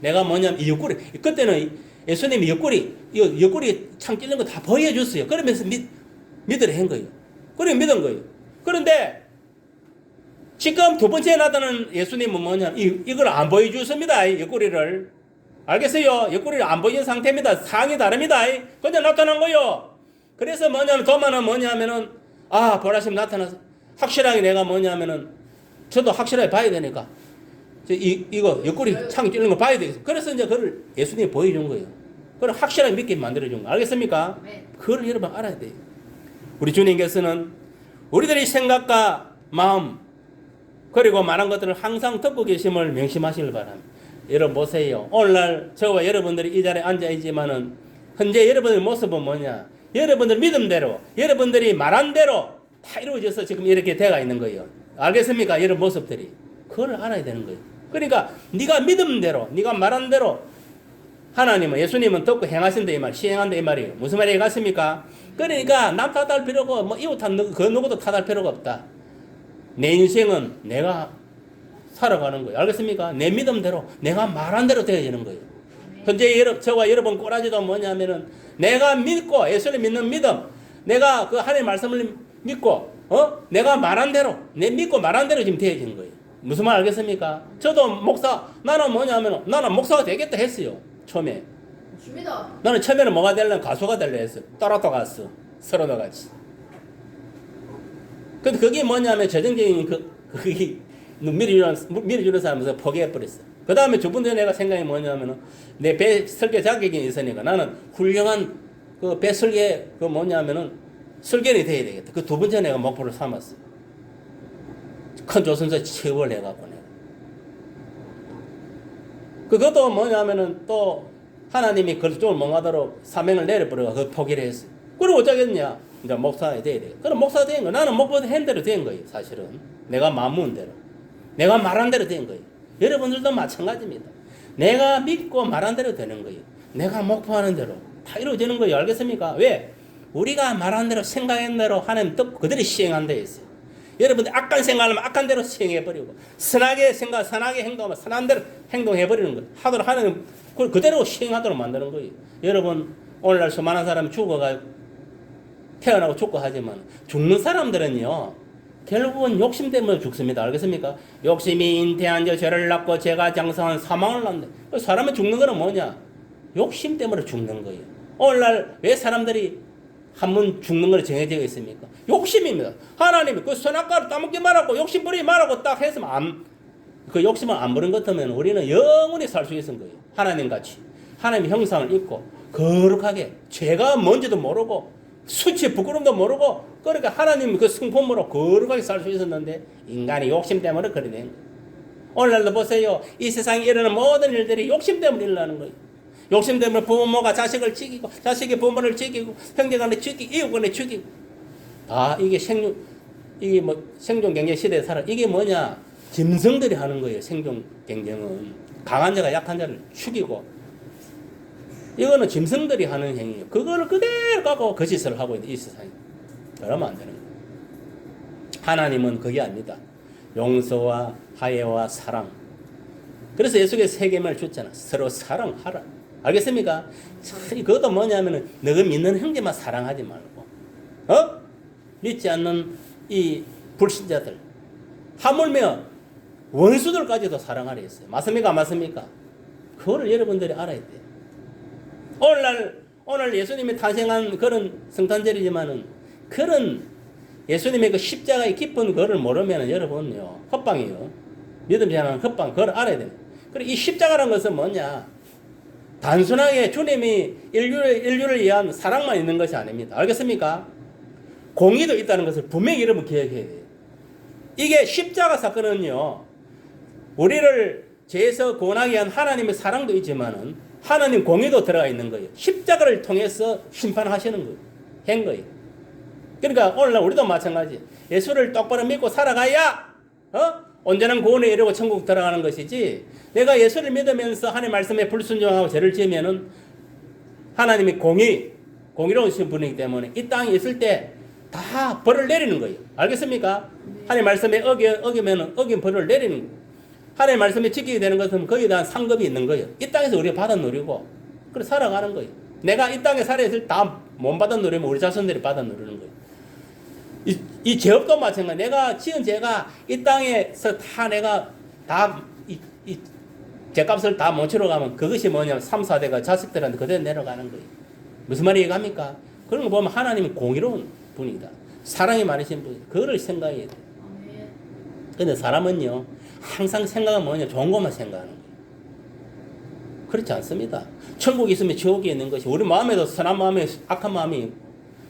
내가 뭐냐면 이 옆구리, 그때는 예수님이 옆구리 창 찔린 거 다 보여줬어요. 그러면서 믿으려 한 거예요. 그래 믿은 거예요. 그런데 지금 두 번째 나타나는 예수님은 뭐냐? 이걸 안 보여주습니다. 옆구리를. 알겠어요? 옆구리를 안 보이는 상태입니다. 상황이 다릅니다. 그냥 나타난 거예요. 그래서 도마는 뭐냐면은, 부활하심 나타나서, 확실하게 내가 뭐냐면은, 저도 확실하게 봐야 되니까, 이거 옆구리 창이 찔린 거 봐야 되겠어. 그래서 이제 그걸 예수님이 보여준 거예요. 그걸 확실하게 믿게 만들어준 거. 알겠습니까? 네. 그걸 여러분 알아야 돼요. 우리 주님께서는 우리들의 생각과 마음 그리고 많은 것들을 항상 듣고 계심을 명심하시길 바랍니다. 여러분 보세요. 오늘날 저와 여러분들이 이 자리에 앉아있지만은 현재 여러분의 모습은 뭐냐? 여러분들 믿음대로 여러분들이 말한 대로 다 이루어져서 지금 이렇게 돼가 있는 거예요. 알겠습니까? 여러분 모습들이. 그걸 알아야 되는 거예요. 그러니까 네가 믿음대로 네가 말한 대로 하나님은 예수님은 듣고 행하신다 이 말, 시행한다 이 말이에요. 무슨 말이 같습니까? 그러니까 남 탓할 필요가 없고 뭐 이웃 그 누구도 탓할 필요가 없다. 내 인생은 내가 살아가는 거예요. 알겠습니까? 내 믿음대로 내가 말한 대로 되어지는 거예요. 현재 저와 여러분 꼬라지도 뭐냐면은 내가 믿고 예수를 믿는 믿음, 내가 그 하나님의 말씀을 믿고 내가 말한 대로 내 믿고 말한 대로 지금 되어지는 거예요. 무슨 말 알겠습니까? 저도 나는 뭐냐면 나는 목사가 되겠다 했어요. 처음에. 줍니다. 나는 처음에는 뭐가 되려면 가수가 되려 했어. 따라또 갔어. 서로도 같이. 근데 그게 뭐냐면 재정적인 그게 밀어주는 사람에서 포기해버렸어. 그 다음에 두 번째 내가 생각이 뭐냐면은 내 배 설계 자격이 있으니까 나는 훌륭한 그 배 설계 그 뭐냐면은 설계인이 돼야 되겠다. 그 두 번째 내가 목표를 삼았어. 큰 조선소 취업을 해갖고 내가. 그것도 뭐냐면은 또 하나님이 그쪽을 멍하도록 사명을 내려버려가 그 포기를 했어. 그리고 어쩌겠냐? 이제 목사가 돼야 돼. 그럼 목사가 된 거. 나는 목표도 한 대로 된 거예요, 사실은. 내가 마음먹은 대로. 내가 말한 대로 된 거예요. 여러분들도 마찬가지입니다. 내가 믿고 말한 대로 되는 거예요. 내가 목표하는 대로 다 이루어지는 거예요. 알겠습니까? 왜? 우리가 말한 대로 생각한 대로 하나님 뜻 그대로 시행한다 했어요. 여러분들 악한 생각하면 악한 대로 시행해버리고 선하게 생각, 선하게 행동하면 선한 대로 행동해버리는 거예요. 하도록 하나님 그대로 시행하도록 만드는 거예요. 여러분 오늘날 수많은 사람이 죽어가지고 태어나고 죽고 하지만 죽는 사람들은요 결국은 욕심 때문에 죽습니다. 알겠습니까? 욕심이 잉태한 저 죄를 낳고 죄가 장성한 사망을 낳는다. 사람이 죽는 거는 뭐냐? 욕심 때문에 죽는 거예요. 오늘날 왜 사람들이 한 번 죽는 걸 정해져 있습니까? 욕심입니다. 하나님이 그 선악과를 따먹지 말라고 욕심 부리지 말라고 딱 했으면 그 욕심을 안 부린 것 같으면 우리는 영원히 살 수 있는 거예요. 하나님같이. 하나님의 형상을 입고 거룩하게 죄가 뭔지도 모르고 수치 부끄럼도 모르고 그러니까 하나님 그 성품으로 거룩하게 살 수 있었는데 인간이 욕심 때문에 그래 된 거예요. 오늘날도 보세요. 이 세상에 일어나는 모든 일들이 욕심 때문에 일어나는 거예요. 욕심 때문에 부모가 자식을 죽이고 자식이 부모를 죽이고 형제간에 죽이고 이웃간에 죽이고 다 이게 생존 경쟁 시대에 살아. 이게 뭐냐? 짐승들이 하는 거예요. 생존 경쟁은 강한 자가 약한 자를 죽이고 이거는 짐승들이 하는 행위예요. 그거를 그대로 갖고 거짓을 하고 있는 이 세상에. 그러면 안 되는 거예요. 하나님은 그게 아닙니다. 용서와 화해와 사랑. 그래서 예수께서 세 계명을 줬잖아. 서로 사랑하라. 알겠습니까? 그것도 뭐냐면은 너가 믿는 형제만 사랑하지 말고 믿지 않는 이 불신자들 하물며 원수들까지도 사랑하라 했어요. 맞습니까? 맞습니까? 그거를 여러분들이 알아야 돼요. 오늘 예수님이 탄생한 그런 성탄절이지만은 그런 예수님의 그 십자가의 깊은 그를 모르면은 여러분요 헛방이에요. 믿음이 않는 헛방 그걸 알아야 돼요. 그리고 이 십자가라는 것은 뭐냐? 단순하게 주님이 인류를 위한 사랑만 있는 것이 아닙니다. 알겠습니까? 공의도 있다는 것을 분명히 여러분 기억해야 돼요. 이게 십자가 사건은요 우리를 죄에서 구원하기 위한 하나님의 사랑도 있지만은 하나님 공의도 들어가 있는 거예요. 십자가를 통해서 심판하시는 거예요. 한 거예요. 그러니까 오늘날 우리도 마찬가지. 예수를 똑바로 믿고 살아가야 온전한 구원에 이르고 천국 들어가는 것이지. 내가 예수를 믿으면서 하나님 말씀에 불순종하고 죄를 지으면은 하나님이 공의로우신 분이기 때문에 이 땅에 있을 때 다 벌을 내리는 거예요. 알겠습니까? 하나님 말씀에 어기면 어긴 벌을 내리는 거예요. 하나님 말씀에 지키게 되는 것은 거기에 대한 상급이 있는 거예요. 이 땅에서 우리가 받아 누리고 그래 살아가는 거예요. 내가 이 땅에 살아있을 때 다 못 받아 누리면 우리 자손들이 받아 누리는 거예요. 이 죄업도 마찬가지. 내가 지은 죄가 이 땅에서 다 내가 이 죄값을 다 못 치러 가면 그것이 뭐냐면 3, 4대가 자식들한테 그대로 내려가는 거예요. 무슨 말이 이해갑니까? 그런 거 보면 하나님이 공의로운 분이다. 사랑이 많으신 분. 그거를 생각해야 돼. 근데 사람은요 항상 생각은 뭐냐? 좋은 것만 생각하는 거예요. 그렇지 않습니다. 천국이 있으면 지옥이 있는 것이 우리 마음에도 선한 마음에 악한 마음이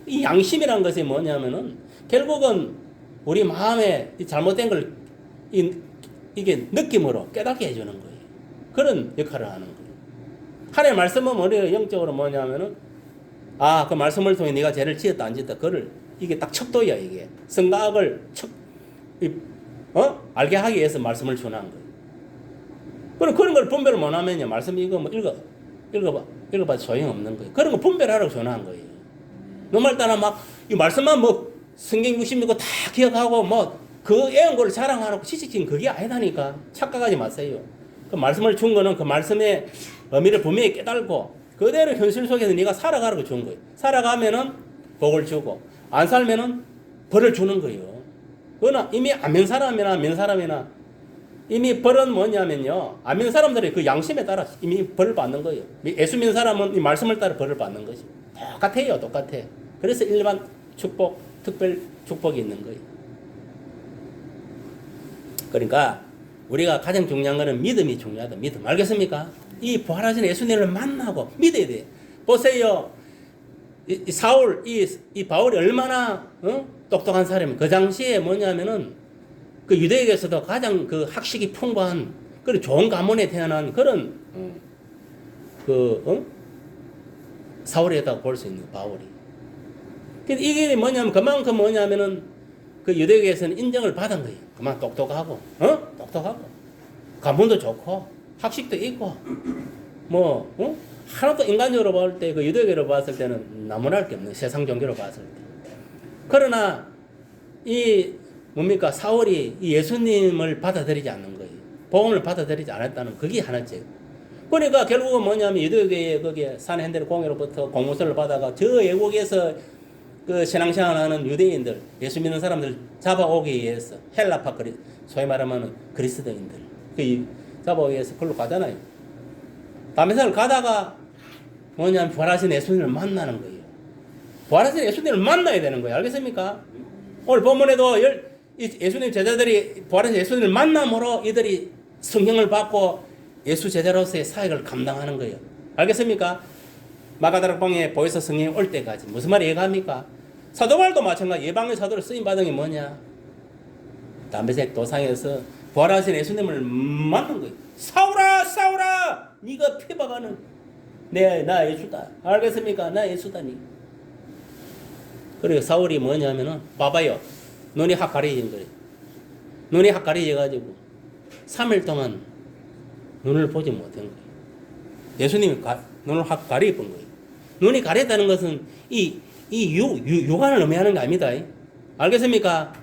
이 양심이란 것이 뭐냐면은 결국은 우리 마음에 이 잘못된 걸 이게 느낌으로 깨닫게 해주는 거예요. 그런 역할을 하는 거예요. 하나님의 말씀은 우리가 영적으로 뭐냐면은 그 말씀을 통해 네가 죄를 지었다 안 지었다 그를 이게 딱 척도야 이게 선악을 알게 하기 위해서 말씀을 전한 거예요. 그런 걸 분별을 못하면요 말씀 이거 뭐 읽어봐 소용없는 거예요. 그런 거 분별하라고 전한 거예요. 너말 따라 막 이 말씀만 뭐 성경 66거 다 기억하고 뭐 그 애언고를 자랑하고 지식진 그게 아니다니까 착각하지 마세요. 그 말씀을 준 거는 그 말씀의 의미를 분명히 깨달고 그대로 현실 속에서 네가 살아가라고 준 거예요. 살아가면은 복을 주고 안 살면은 벌을 주는 거예요. 그러나 이미 안 믿는 사람이나 믿는 사람이나 이미 벌은 뭐냐면요 안 믿는 사람들이 그 양심에 따라 이미 벌을 받는 거예요. 예수 믿는 사람은 이 말씀을 따라 벌을 받는 것이 똑같아요. 똑같아. 그래서 일반 축복 특별 축복이 있는 거예요. 그러니까 우리가 가장 중요한 것은 믿음이 중요하다. 믿음. 알겠습니까? 이 부활하신 예수님을 만나고 믿어야 돼. 보세요. 이 사울, 이 바울이 얼마나 똑똑한 사람이 그 당시에 뭐냐면은 그 유대에게서도 가장 그 학식이 풍부한 그런 좋은 가문에 태어난 그런 사울이었다고 볼 수 있는 바울이. 근데 이게 뭐냐면 그만큼 뭐냐면은 그 유대에게서는 인정을 받은 거예요. 그만 똑똑하고, 똑똑하고, 가문도 좋고, 학식도 있고, 하나도 인간적으로 볼 때, 그 유대교로 봤을 때는 나무랄 게 없는 세상 종교로 봤을 때. 그러나, 사울이 이 예수님을 받아들이지 않는 거예요. 복음을 받아들이지 않았다는 그게 하나째. 그러니까 결국은 뭐냐면 유대교의 거기에 산헤드린 공회로부터 공문서를 받아가 저 외국에서 그 신앙생활 하는 유대인들, 예수 믿는 사람들 잡아오기 위해서 헬라파 소위 말하면 그리스도인들 잡아오기 위해서 그걸로 가잖아요. 다메섹을 가다가 뭐냐면 부활하신 예수님을 만나는 거예요. 부활하신 예수님을 만나야 되는 거예요. 알겠습니까? 오늘 본문에도 예수님 제자들이 부활하신 예수님을 만남으로 이들이 성령을 받고 예수 제자로서의 사역을 감당하는 거예요. 알겠습니까? 마가다락방에 보혜사 성령이 올 때까지. 무슨 말이 이해갑니까? 사도바울도 마찬가지. 예방의 사도로 쓰임받은 게 뭐냐? 담메색 도상에서 부활하신 예수님을 만난 거예요. 사울아 사울아 네가 피박하는 나 예수다. 알겠습니까? 나 예수다니. 그리고 사울이 뭐냐면은 봐봐요. 눈이 확 가려진 거예요. 눈이 확 가려져가지고 3일 동안 눈을 보지 못한 거예요. 예수님이 눈을 확 가려본 거예요. 눈이 가렸다는 것은 육안을 의미하는 게 아닙니다. 알겠습니까?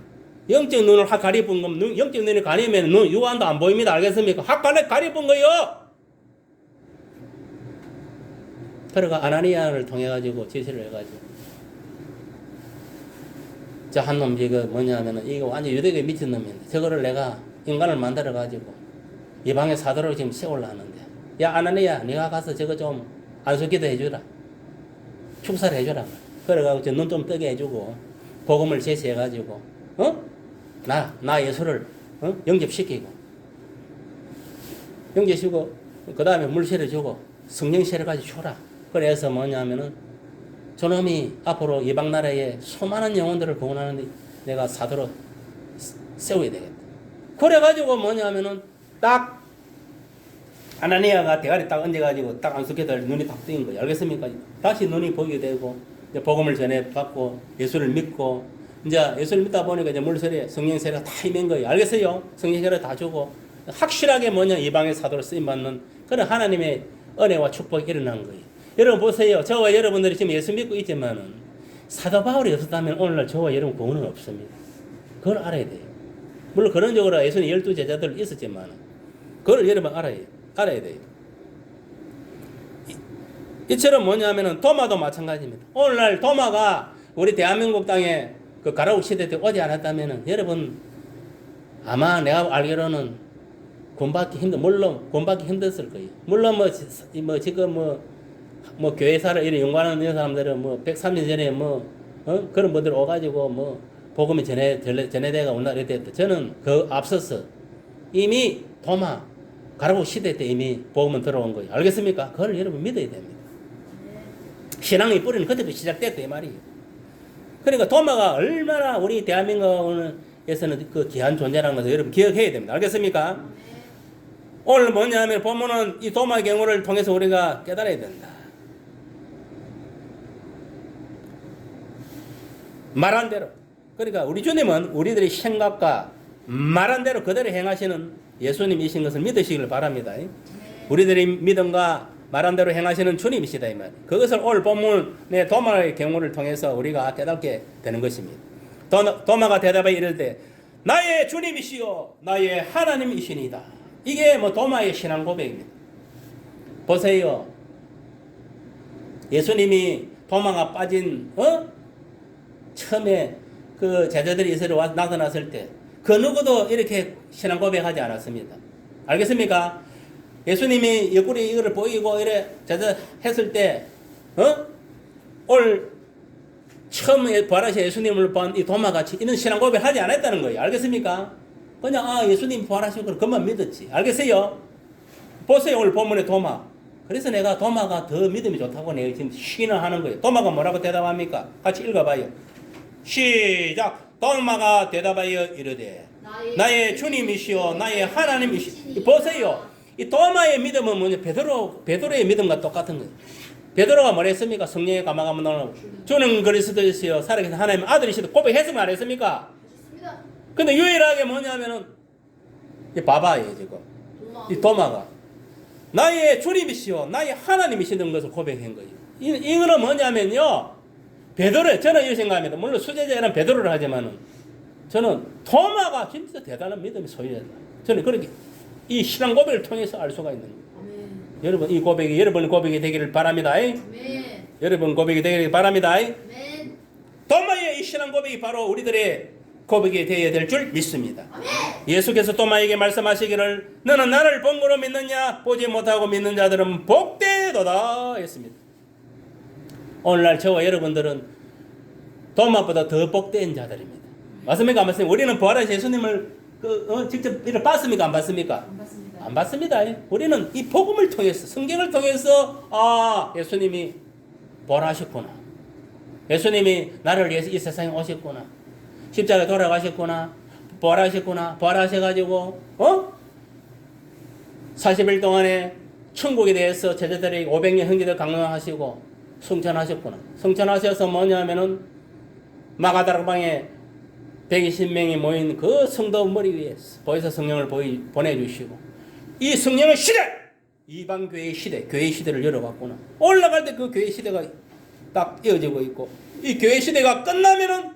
영적 눈을 확 가려본 거면 영적 눈이 가리면 육안도 안 보입니다. 알겠습니까? 확 가려본 거예요. 그러가 아나니아를 통해 가지고 지시를 해가지고 저 한 놈 이거 뭐냐면은 이거 완전 유대교에 미친 놈인데 저거를 내가 인간을 만들어 가지고 이 방에 사도로 지금 세우려는데 야 아나니아 네가 가서 저거 좀 안수기도 해주라. 축사를 해주라. 그래가지고 저 눈 좀 뜨게 해주고 복음을 제시해가지고 나 예수를 영접시키고 그 다음에 물세를 주고 성령세를 가지고 줘라. 그래서 뭐냐면은 저놈이 앞으로 이방 나라에 수많은 영혼들을 구원하는데 내가 사도로 세워야 되겠다. 그래가지고 뭐냐면은 딱 아나니아가 대가리 딱 얹어가지고 딱 안수기들 눈이 딱 뜨인 거예요. 알겠습니까? 다시 눈이 보게 되고 이제 복음을 전해받고 예수를 믿고 이제 예수를 믿다 보니까 이제 물세례 성령세례가 다 임한 거예요. 알겠어요? 성령세례 다 주고 확실하게 뭐냐 이방의 사도로 쓰임받는 그런 하나님의 은혜와 축복이 일어난 거예요. 여러분 보세요. 저와 여러분들이 지금 예수 믿고 있지만은 사도 바울이 없었다면 오늘날 저와 여러분 구원은 없습니다. 그걸 알아야 돼요. 물론 그런 적으로 예수님 12 제자들 있었지만 그걸 여러분 알아야 돼요. 이처럼 뭐냐면은 도마도 마찬가지입니다. 오늘날 도마가 우리 대한민국 땅에 그 가라국 시대 때 오지 않았다면은 여러분 아마 내가 알기로는 물론 구원받기 힘들었을 거예요. 물론 지금 교회사를 이런 연관하는 이런 사람들은 103년 전에 그런 분들 오가지고 복음이 전해대가 온다 이랬다. 저는 그 앞서서 이미 도마 가라고 시대 때 이미 복음은 들어온 거예요. 알겠습니까? 그걸 여러분 믿어야 됩니다. 신앙의 뿌리는 그때도 시작됐다 이 말이에요. 그러니까 도마가 얼마나 우리 대한민국에서는 그 귀한 존재라는 것을 여러분 기억해야 됩니다. 알겠습니까? 오늘 뭐냐면 보면은 이 도마의 경우를 통해서 우리가 깨달아야 된다. 말한 대로. 그러니까 우리 주님은 우리들의 생각과 말한 대로 그대로 행하시는 예수님이신 것을 믿으시길 바랍니다. 우리들의 믿음과 말한 대로 행하시는 주님이시다 이 말. 그것을 오늘 본문의 도마의 경우를 통해서 우리가 깨닫게 되는 것입니다. 도마가 대답하여 이르되 나의 주님이시요 나의 하나님이시니다. 이게 뭐 도마의 신앙 고백입니다. 보세요. 예수님이 도마가 빠진 처음에 그 제자들이 이스라엘에 와서 나타났을 때 그 누구도 이렇게 신앙 고백하지 않았습니다. 알겠습니까? 예수님이 옆구리 이거를 보이고 이래 제자 했을 때 올 처음에 부활하신 예수님을 본 이 도마같이 이런 신앙 고백하지 않았다는 거예요. 알겠습니까? 그냥 예수님 부활하신 걸 그만 믿었지. 알겠어요? 보세요. 오늘 본문의 도마. 그래서 내가 도마가 더 믿음이 좋다고 내가 지금 시인을 하는 거예요. 도마가 뭐라고 대답합니까? 같이 읽어봐요. 시작. 도마가 대답하여 이르되 나의 주님이시오 나의 하나님이시오. 보세요. 이 도마의 믿음은 뭐냐? 베드로의 믿음과 똑같은 거예요. 베드로가 뭐랬습니까? 성령의 감화감은 나오고 주는 그리스도이시여 살아계신 하나님의 아들이시다 고백했으면 안 했습니까? 근데 유일하게 뭐냐면은 이 봐봐요 지금 이 도마가 나의 주님이시오 나의 하나님이시는 것을 고백한 거예요. 이거는 뭐냐면요 베드로 저는 이렇게 생각합니다. 물론 수제자는 베드로를 하지만은 저는 도마가 진짜 대단한 믿음의 소유자다. 저는 그렇게 이 신앙 고백을 통해서 알 수가 있는 거예요. 여러분 이 고백이 여러분 고백이 되기를 바랍니다. 여러분 고백이 되기를 바랍니다. 도마의 이 신앙 고백이 바로 우리들의 고백이 되어야 될 줄 믿습니다. 예수께서 도마에게 말씀하시기를 너는 나를 본 거로 믿느냐 보지 못하고 믿는 자들은 복되도다 했습니다. 오늘날 저와 여러분들은 도마보다 더 복된 자들입니다. 맞습니까? 안 맞습니까? 우리는 부활하신 예수님을 직접 이를 봤습니까? 안 봤습니까? 안 봤습니다. 우리는 이 복음을 통해서 성경을 통해서 예수님이 부활하셨구나. 예수님이 나를 위해서 이 세상에 오셨구나. 십자가에 돌아가셨구나. 부활하셨구나. 부활하셔가지고 40일 동안에 천국에 대해서 제자들에게 500년 형제들 강론하시고 승천하셨구나. 승천하셔서 뭐냐면은 마가다락방에 120명이 모인 그 성도 머리 위에 보혜사 성령을 보내주시고 이 성령의 시대 이방 교회의 시대 교회 시대를 열어갔구나. 올라갈 때 그 교회 시대가 딱 이어지고 있고 이 교회 시대가 끝나면은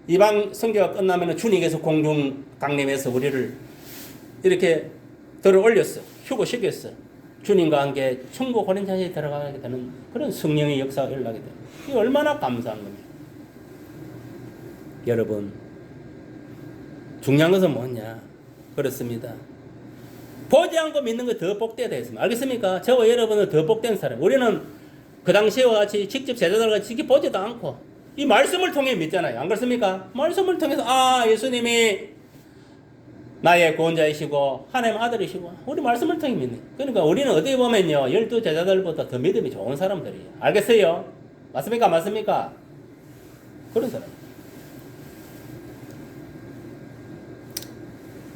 이방 성교가 끝나면은 주님께서 공중 강림해서 우리를 이렇게 들어 올렸어. 휴거시켰어. 주님과 함께 천국 호련자리에 들어가게 되는 그런 성령의 역사가 일어나게 됩니다. 이게 얼마나 감사한 겁니까? 여러분 중요한 것은 뭐냐? 그렇습니다. 보지 않고 믿는 거 더 복되다 했습니다. 알겠습니까? 저와 여러분은 더 복된 사람. 우리는 그 당시와 같이 직접 제자들과 직접 보지도 않고 이 말씀을 통해 믿잖아요. 안 그렇습니까? 말씀을 통해서 예수님이 나의 구원자이시고 하나님 아들이시고 우리 말씀을 통해 믿는. 그러니까 우리는 어디 보면요 12 제자들보다 더 믿음이 좋은 사람들이에요. 알겠어요? 맞습니까? 맞습니까? 그런 사람.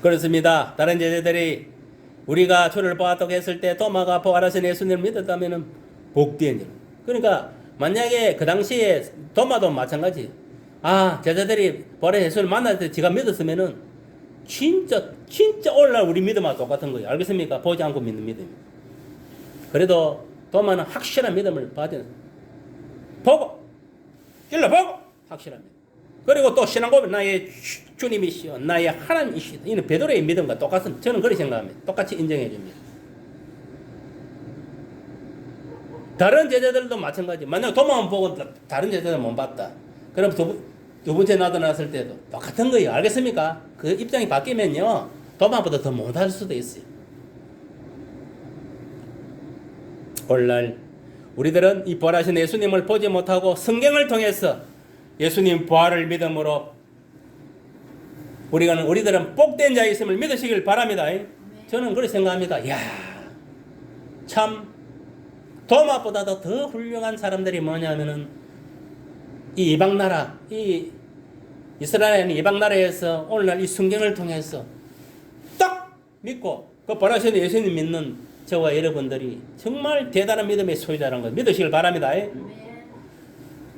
그렇습니다. 다른 제자들이 우리가 주를 보았다고 했을 때 도마가 부활하신 예수님을 믿었다면 복된 일. 그러니까 만약에 그 당시에 도마도 마찬가지. 제자들이 부활하신 예수를 만날 때 지가 믿었으면은 진짜 오늘날 우리 믿음하고 똑같은 거예요. 알겠습니까? 보지 않고 믿는 믿음. 그래도 도마는 확실한 믿음을 받은 보고 일러보고 확실한 믿음. 그리고 또 신앙 고백 나의 주님이시여 나의 하나님이시다. 이는 베드로의 믿음과 똑같은 저는 그렇게 생각합니다. 똑같이 인정해 줍니다. 다른 제자들도 마찬가지. 만약 도마만 보고 다른 제자들 못 봤다. 그럼 두 번째 나타났을 때도 똑같은 거예요. 알겠습니까? 그 입장이 바뀌면요 도마보다 더 못할 수도 있어요. 오늘날 우리들은 이 부활하신 예수님을 보지 못하고 성경을 통해서 예수님 부활을 믿음으로 우리들은 복된 자의 있음을 믿으시길 바랍니다. 저는 그렇게 생각합니다. 이야, 참 도마보다도 더 훌륭한 사람들이 뭐냐면은 이 이방나라, 이 이스라엘 이방나라에서 오늘날 이 성경을 통해서 딱 믿고 그 부활하신 예수님 믿는 저와 여러분들이 정말 대단한 믿음의 소유자라는 걸 믿으시길 바랍니다.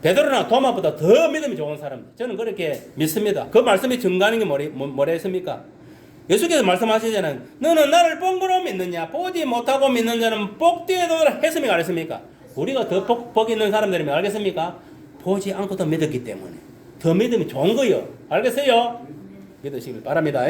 베드로나 도마보다 더 믿음이 좋은 사람들, 저는 그렇게 믿습니다. 그 말씀이 증거하는 게 뭐라 했습니까? 예수께서 말씀하시잖아요. 너는 나를 본거로 믿느냐, 보지 못하고 믿는 자는 복되도록 했습니까, 안 했습니까? 우리가 더 복 있는 사람들이면 알겠습니까? 보지 않고도 믿었기 때문에 더 믿음이 좋은 거요. 알겠어요? 믿으시길 바랍니다.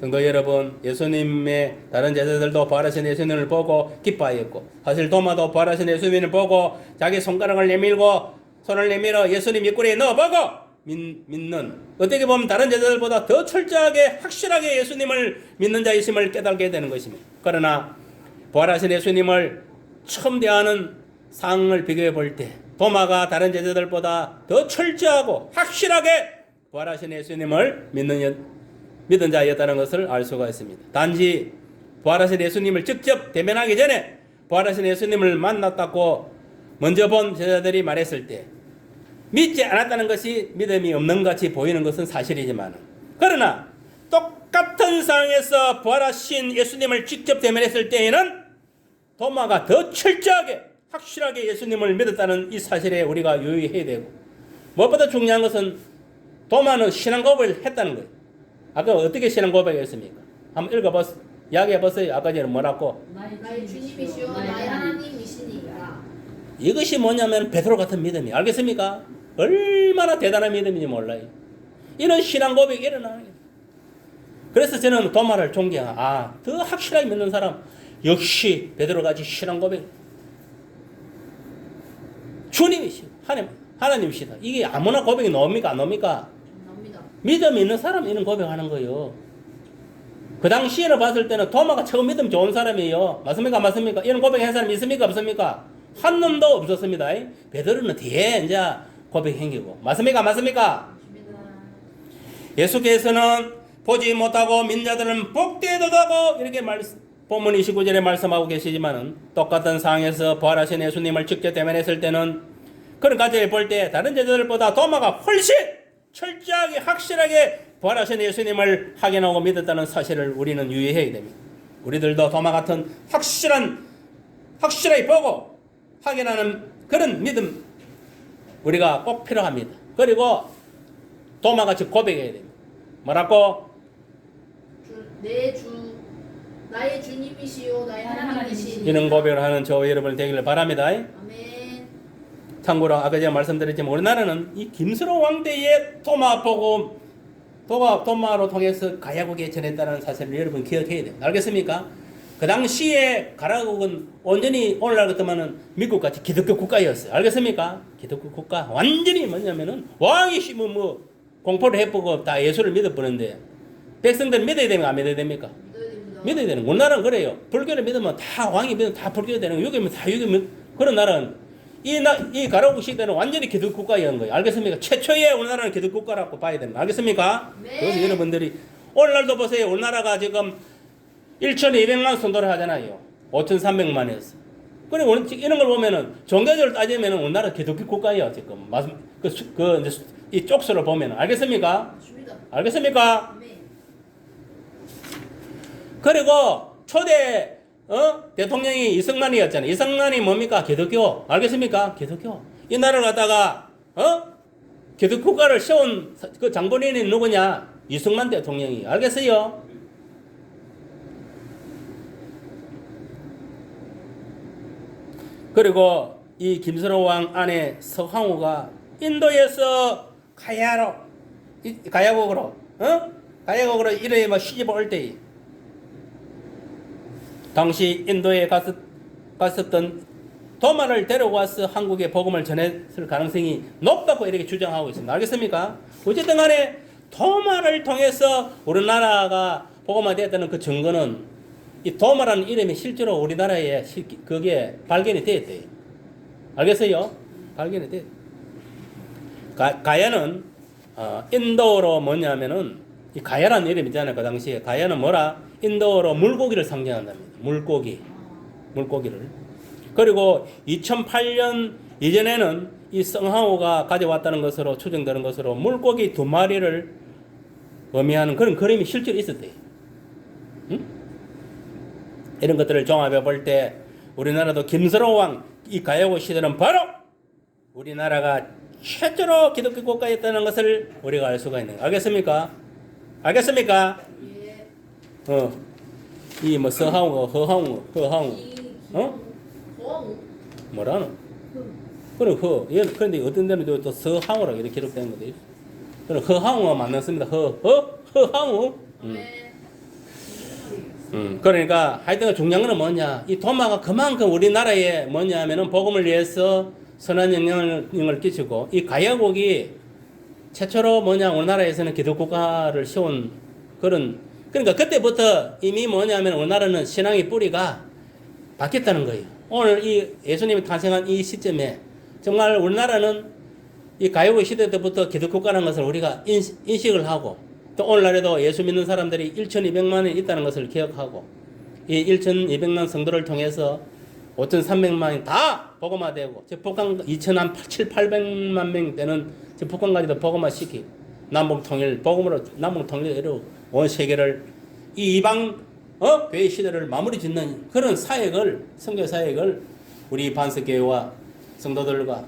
성도 여러분, 예수님의 다른 제자들도 부활하신 예수님을 보고 기뻐하였고, 사실 도마도 부활하신 예수님을 보고 자기 손가락을 내밀고 손을 내밀어 예수님 입구리에 넣어보고 믿는, 어떻게 보면 다른 제자들보다 더 철저하게 확실하게 예수님을 믿는 자이심을 깨닫게 되는 것입니다. 그러나 부활하신 예수님을 처음 대하는 상황을 비교해 볼 때 도마가 다른 제자들보다 더 철저하고 확실하게 부활하신 예수님을 믿은 자였다는 것을 알 수가 있습니다. 단지 부활하신 예수님을 직접 대면하기 전에 부활하신 예수님을 만났다고 먼저 본 제자들이 말했을 때 믿지 않았다는 것이 믿음이 없는 같이 보이는 것은 사실이지만, 그러나 똑같은 상황에서 부활하신 예수님을 직접 대면했을 때에는 도마가 더 철저하게 확실하게 예수님을 믿었다는 이 사실에 우리가 유의해야 되고, 무엇보다 중요한 것은 도마는 신앙 고백을 했다는 거예요. 아까 어떻게 신앙 고백했습니까? 한번 읽어보세요. 이야기해보세요. 아까 전에 뭐라고? 나의 주님이시오 나의 하나님이시니까. 이것이 뭐냐면 베드로 같은 믿음이, 알겠습니까? 얼마나 대단한 믿음인지 몰라요. 이런 신앙 고백이 일어나는 거예요. 그래서 저는 도마를 존경하고, 더 확실하게 믿는 사람 역시 베드로같이 신앙 고백, 주님이시오, 하나님이시다. 이게 아무나 고백이 나옵니까, 안 나옵니까? 나옵니다. 믿음이 있는 사람은 이런 고백하는 거예요. 그 당시에는 봤을 때는 도마가 처음 믿음 좋은 사람이에요. 맞습니까, 맞습니까? 이런 고백한 사람이 있습니까, 없습니까? 한 놈도 없었습니다. 베드로는 뒤에 이제 고백한 거고. 맞습니까, 맞습니까? 예수께서는 보지 못하고 믿는 자들은 복되도다고 이렇게 본문 29절에 말씀하고 계시지만은, 똑같은 상황에서 부활하신 예수님을 직접 대면했을 때는 그런 가정을 볼 때 다른 제자들보다 도마가 훨씬 철저하게 확실하게 부활하신 예수님을 확인하고 믿었다는 사실을 우리는 유의해야 됩니다. 우리들도 도마 같은 확실하게 보고 확인하는 그런 믿음 우리가 꼭 필요합니다. 그리고 도마같이 고백해야 됩니다. 뭐라고? 나의 주님이시오 나의 하나님이시니까. 이런 고백을 하는 저와 여러분 되기를 바랍니다. 아멘. 참고로 아까 제가 말씀드렸지만 우리나라는 이 김수로 왕대의 도마로 통해서 가야국에 전했다는 사실을 여러분 기억해야 됩니다. 알겠습니까? 그 당시에 가야국은 온전히 오늘날 같으면은 미국같이 기독교 국가였어요. 알겠습니까? 기독교 국가. 완전히 뭐냐면은 왕이 공포를 해보고 다 예수를 믿어보는데, 백성들은 믿어야 됩니까, 안 믿어야 됩니까? 믿어야 되는. 우리나라는 그래요. 불교를 믿으면 다 왕이 믿으면 다 불교 되는 거, 유교면 다 유교. 그런 나라는 이 가라국 시대는 완전히 기독 국가였는 거예요. 알겠습니까? 최초의 우리나라는 기독 국가라고 봐야 됩니다. 알겠습니까? 네. 그래서 여러분들이 오늘날도 보세요. 우리나라가 지금 1,200만 성도를 하잖아요. 5,300만에서. 그리고 이런 걸 보면은 종교적으로 따지면은 우리나라 기독교 국가예요. 지금 이 쪽수를 보면은. 알겠습니까? 맞습니다. 알겠습니까? 아멘. 그리고 초대 대통령이 이승만이었잖아요. 이승만이 뭡니까? 기독교. 알겠습니까? 기독교. 이 나라를 갖다가 기독교 국가를 세운 그 장본인이 누구냐? 이승만 대통령이. 알겠어요? 그리고 이 김수로 왕 아내 서황후가 인도에서 가야국으로 이래 시집 올 때, 당시 인도에 갔었던 도마를 데려와서 한국에 복음을 전했을 가능성이 높다고 이렇게 주장하고 있습니다. 알겠습니까? 어쨌든 간에 도마를 통해서 우리나라가 복음화되었다는 그 증거는 이 도마라는 이름이 실제로 우리나라에 그게 발견이 되었대요. 알겠어요? 발견이 되었대요. 가야는 인도로 뭐냐면은 이 가야라는 이름 있잖아요. 그 당시에 가야는 뭐라? 인도어로 물고기를 상징한답니다. 물고기를. 그리고 2008년 이전에는 이 성하오가 가져왔다는 것으로 추정되는 것으로 물고기 2마리를 의미하는 그런 그림이 실제로 있었대요. 응? 이런 것들을 종합해 볼 때 우리나라도 김서로 왕 이 가야고 시대는 바로 우리나라가 최초로 기독교 국가였다는 것을 우리가 알 수가 있는 거예요. 알겠습니까? 알겠습니까? 이 뭐 서하오, 허하오, 뭐라노? 그래 그런데 어떤 데는 또 서하오라고 이렇게 기록되는 거죠. 그럼 허하오가 맞습니다. 허하오. 그러니까 하여튼 중요한 건 뭐냐? 이 도마가 그만큼 우리나라에 뭐냐면은 복음을 위해서 선한 영향을 끼치고 이 가야곡이 최초로 뭐냐 우리나라에서는 기독국가를 세운 그런 그러니까 그때부터 이미 뭐냐면 우리나라는 신앙의 뿌리가 바뀌었다는 거예요. 오늘 이 예수님이 탄생한 이 시점에 정말 우리나라는 이 가야곡 시대 때부터 기독국가라는 것을 우리가 인식을 하고 또 오늘날에도 예수 믿는 사람들이 1,200만이 있다는 것을 기억하고 이 1,200만 성도를 통해서 5,300만이 다 복음화되고 북한 2,700~800만 명 되는 북한까지도 복음화시키고 남북 통일 복음으로 남북 통일로 온 세계를 이 이방 교회 시대를 마무리 짓는 그런 사역을 선교 사역을 우리 반석교회와 성도들과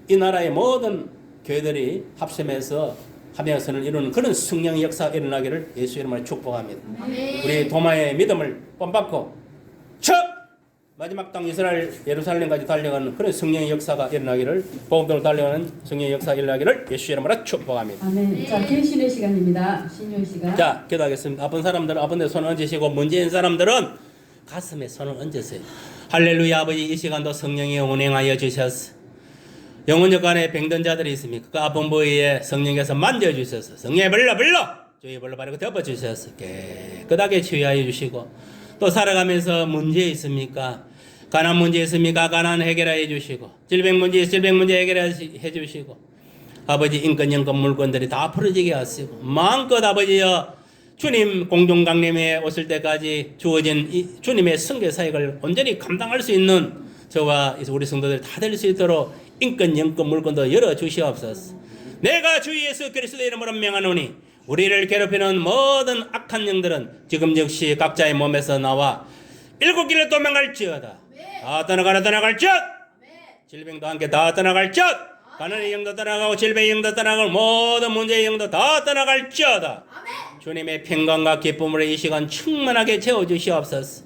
이 나라의 모든 교회들이 합심해서 하면서는 이루는 그런 승령 역사가 일어나기를 예수 이름으로 축복합니다. 우리 도마의 믿음을 본받고 마지막 땅 이스라엘 예루살렘까지 달려가는 그런 승령 역사가 일어나기를 복음으로 달려가는 승령 역사가 일어나기를 예수 이름으로 축복합니다. 아멘. 자, 계시의 시간입니다. 신용 시간. 자, 기도하겠습니다. 아픈 사람들은 아픈 데 손을 얹으시고 문제 있는 사람들은 가슴에 손을 얹으세요. 할렐루야. 아버지 이 시간도 성령이 운행하여 주셨어. 영혼적 안에 병든 자들이 있습니까? 그 아픈 부위에 성령께서 만져주셔서 성령의 불러 주의 불러 바르고 덮어주셔서 깨끗하게 치유하여 주시고 또 살아가면서 문제 있습니까? 가난 문제 있습니까? 가난 해결해 주시고 질병 문제 해결해 주시고 아버지 인권 물건들이 다 풀어지게 하시고 마음껏 아버지여 주님 공동강림에 오실 때까지 주어진 이 주님의 선교 사역을 온전히 감당할 수 있는 저와 우리 성도들 다 될 수 있도록 인권, 영권, 물권도 열어주시옵소서. 내가 주 예수 그리스도의 이름으로 명하노니 우리를 괴롭히는 모든 악한 영들은 지금 역시 각자의 몸에서 나와 7길로 도망갈지어다. 다 떠나갈지어다. 질병도 함께 다 떠나갈지어다. 가난의 영도 떠나가고 질병의 영도 떠나가고 모든 문제의 영도 다 떠나갈지어다. 주님의 평강과 기쁨으로 이 시간 충만하게 채워주시옵소서.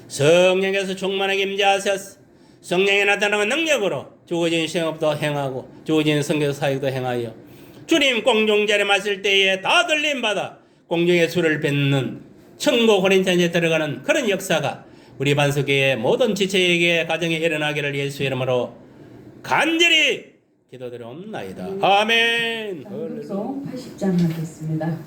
성령께서 충만하게 임재하소서. 성령이 나타나는 능력으로 주어진 시험도 행하고 주어진 선교 사역도 행하여 주님 공중자리에 맞을 때에 다 들림받아 공중의 수를 뱉는 천국 호린천지에 들어가는 그런 역사가 우리 반석교의 모든 지체에게 가정에 일어나기를 예수 이름으로 간절히 기도드리옵나이다. 아멘. 찬송 80장 하겠습니다.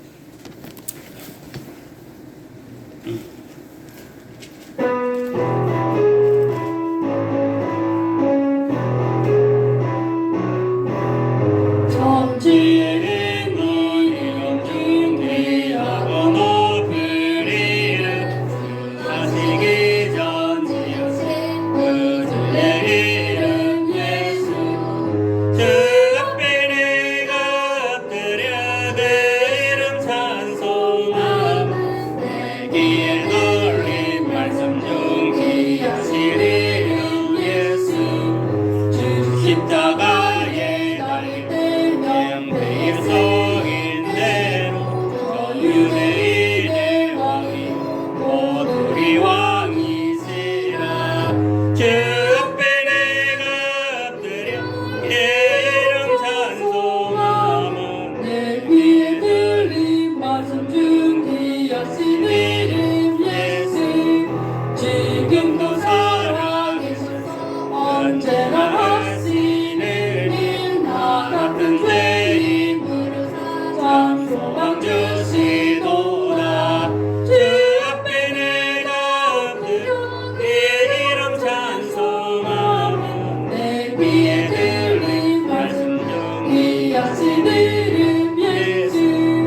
귀에 들린 말씀 중 귀하신 이름 예수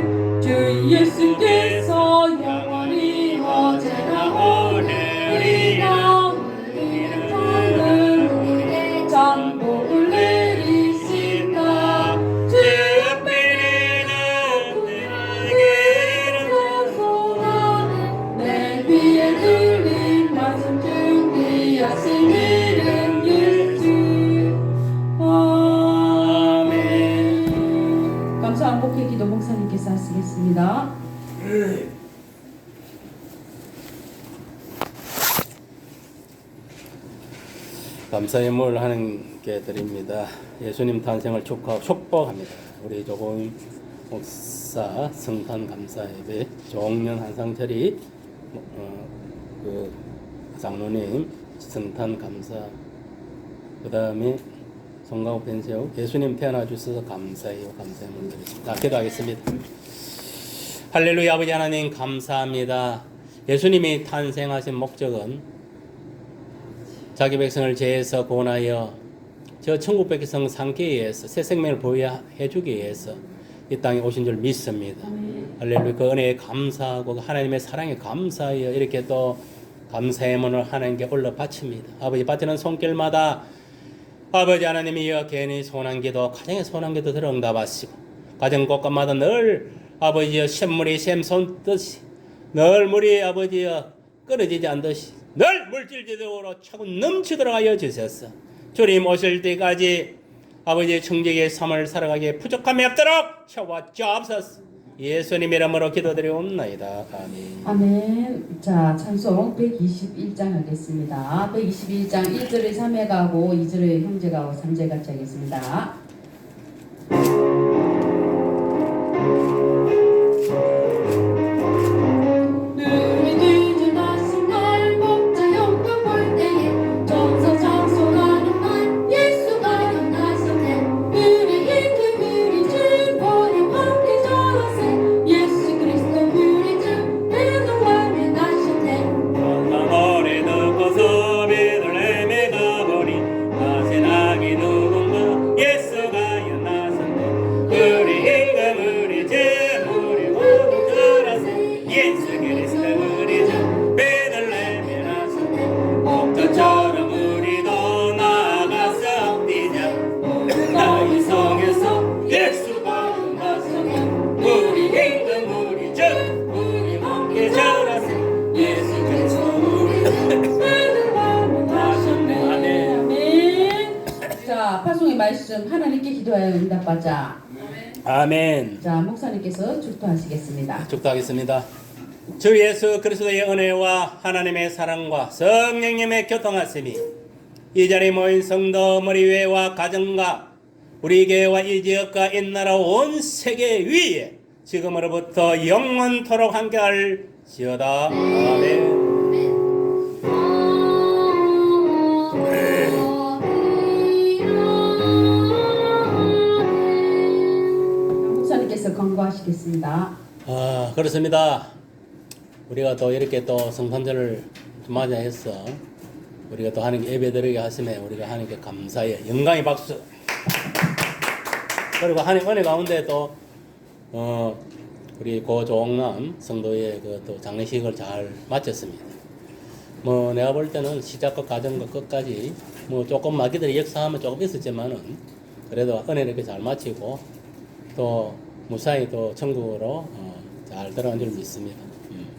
기도하시겠습니다. 감사의 물 하나님께 드립니다. 예수님 탄생을 축하하고 축복합니다. 우리 조금 목사 성탄 감사 예배, 종년 한상철이 그 장로님 성탄 감사, 그 다음에 송가호 펜세오 예수님 태어나 주셔서 감사해요. 감사의 물 드리겠습니다. 기도하겠습니다. 할렐루야. 아버지 하나님 감사합니다. 예수님이 탄생하신 목적은 자기 백성을 죄에서 구원하여 저 천국 백성 삼기 위해서 새 생명을 보여해 주기 위해서 이 땅에 오신 줄 믿습니다. 할렐루야. 그 은혜에 감사하고 그 하나님의 사랑에 감사하여 이렇게 또 감사의 문을 하나님께 올려 바칩니다. 아버지 바치는 손길마다 아버지 하나님이여 괜히 소원한 기도, 가정의 소원한 기도 들어 응답하시고 가정 곳곳마다 늘 아버지여 샘물이 샘솟듯이 늘 물이 아버지여 끊어지지 않듯이 늘 물질적으로 차고 넘치도록 하여 주셨어. 주님 오실 때까지 아버지의 청지기의 삶을 살아가기에 부족함이 없도록 채워주옵소서. 예수님 이름으로 기도드리옵나이다. 아멘. 아멘. 자, 찬송 121장 하겠습니다. 121장 1절에 3회 가고 2절에 형제 가고 3절 같이 하겠습니다. 말씀 하나님께 기도하여 응답받자. 아멘. 자, 목사님께서 축도하시겠습니다. 축도하겠습니다. 주 예수 그리스도의 은혜와 하나님의 사랑과 성령님의 교통하심이 이 자리에 모인 성도 머리회와 가정과 우리 교회와 이 지역과 이 나라 온 세계 위에 지금으로부터 영원토록 함께할지어다. 아멘. 권고하시겠습니다. 그렇습니다. 우리가 또 이렇게 또 성탄절을 맞이해서 우리가 또 하나님께 예배드리게 하시면 우리가 하나님께 감사의 영광의 박수. 그리고 하나님 은혜 가운데 또 우리 고종남 성도의 그 또 장례식을 잘 마쳤습니다. 뭐 내가 볼 때는 시작과 과정과 끝까지 뭐 조금 마귀들이 역사하면 조금 있었지만은 그래도 은혜를 이렇게 잘 마치고 또 무사히 또 천국으로 잘 들어간 줄 믿습니다.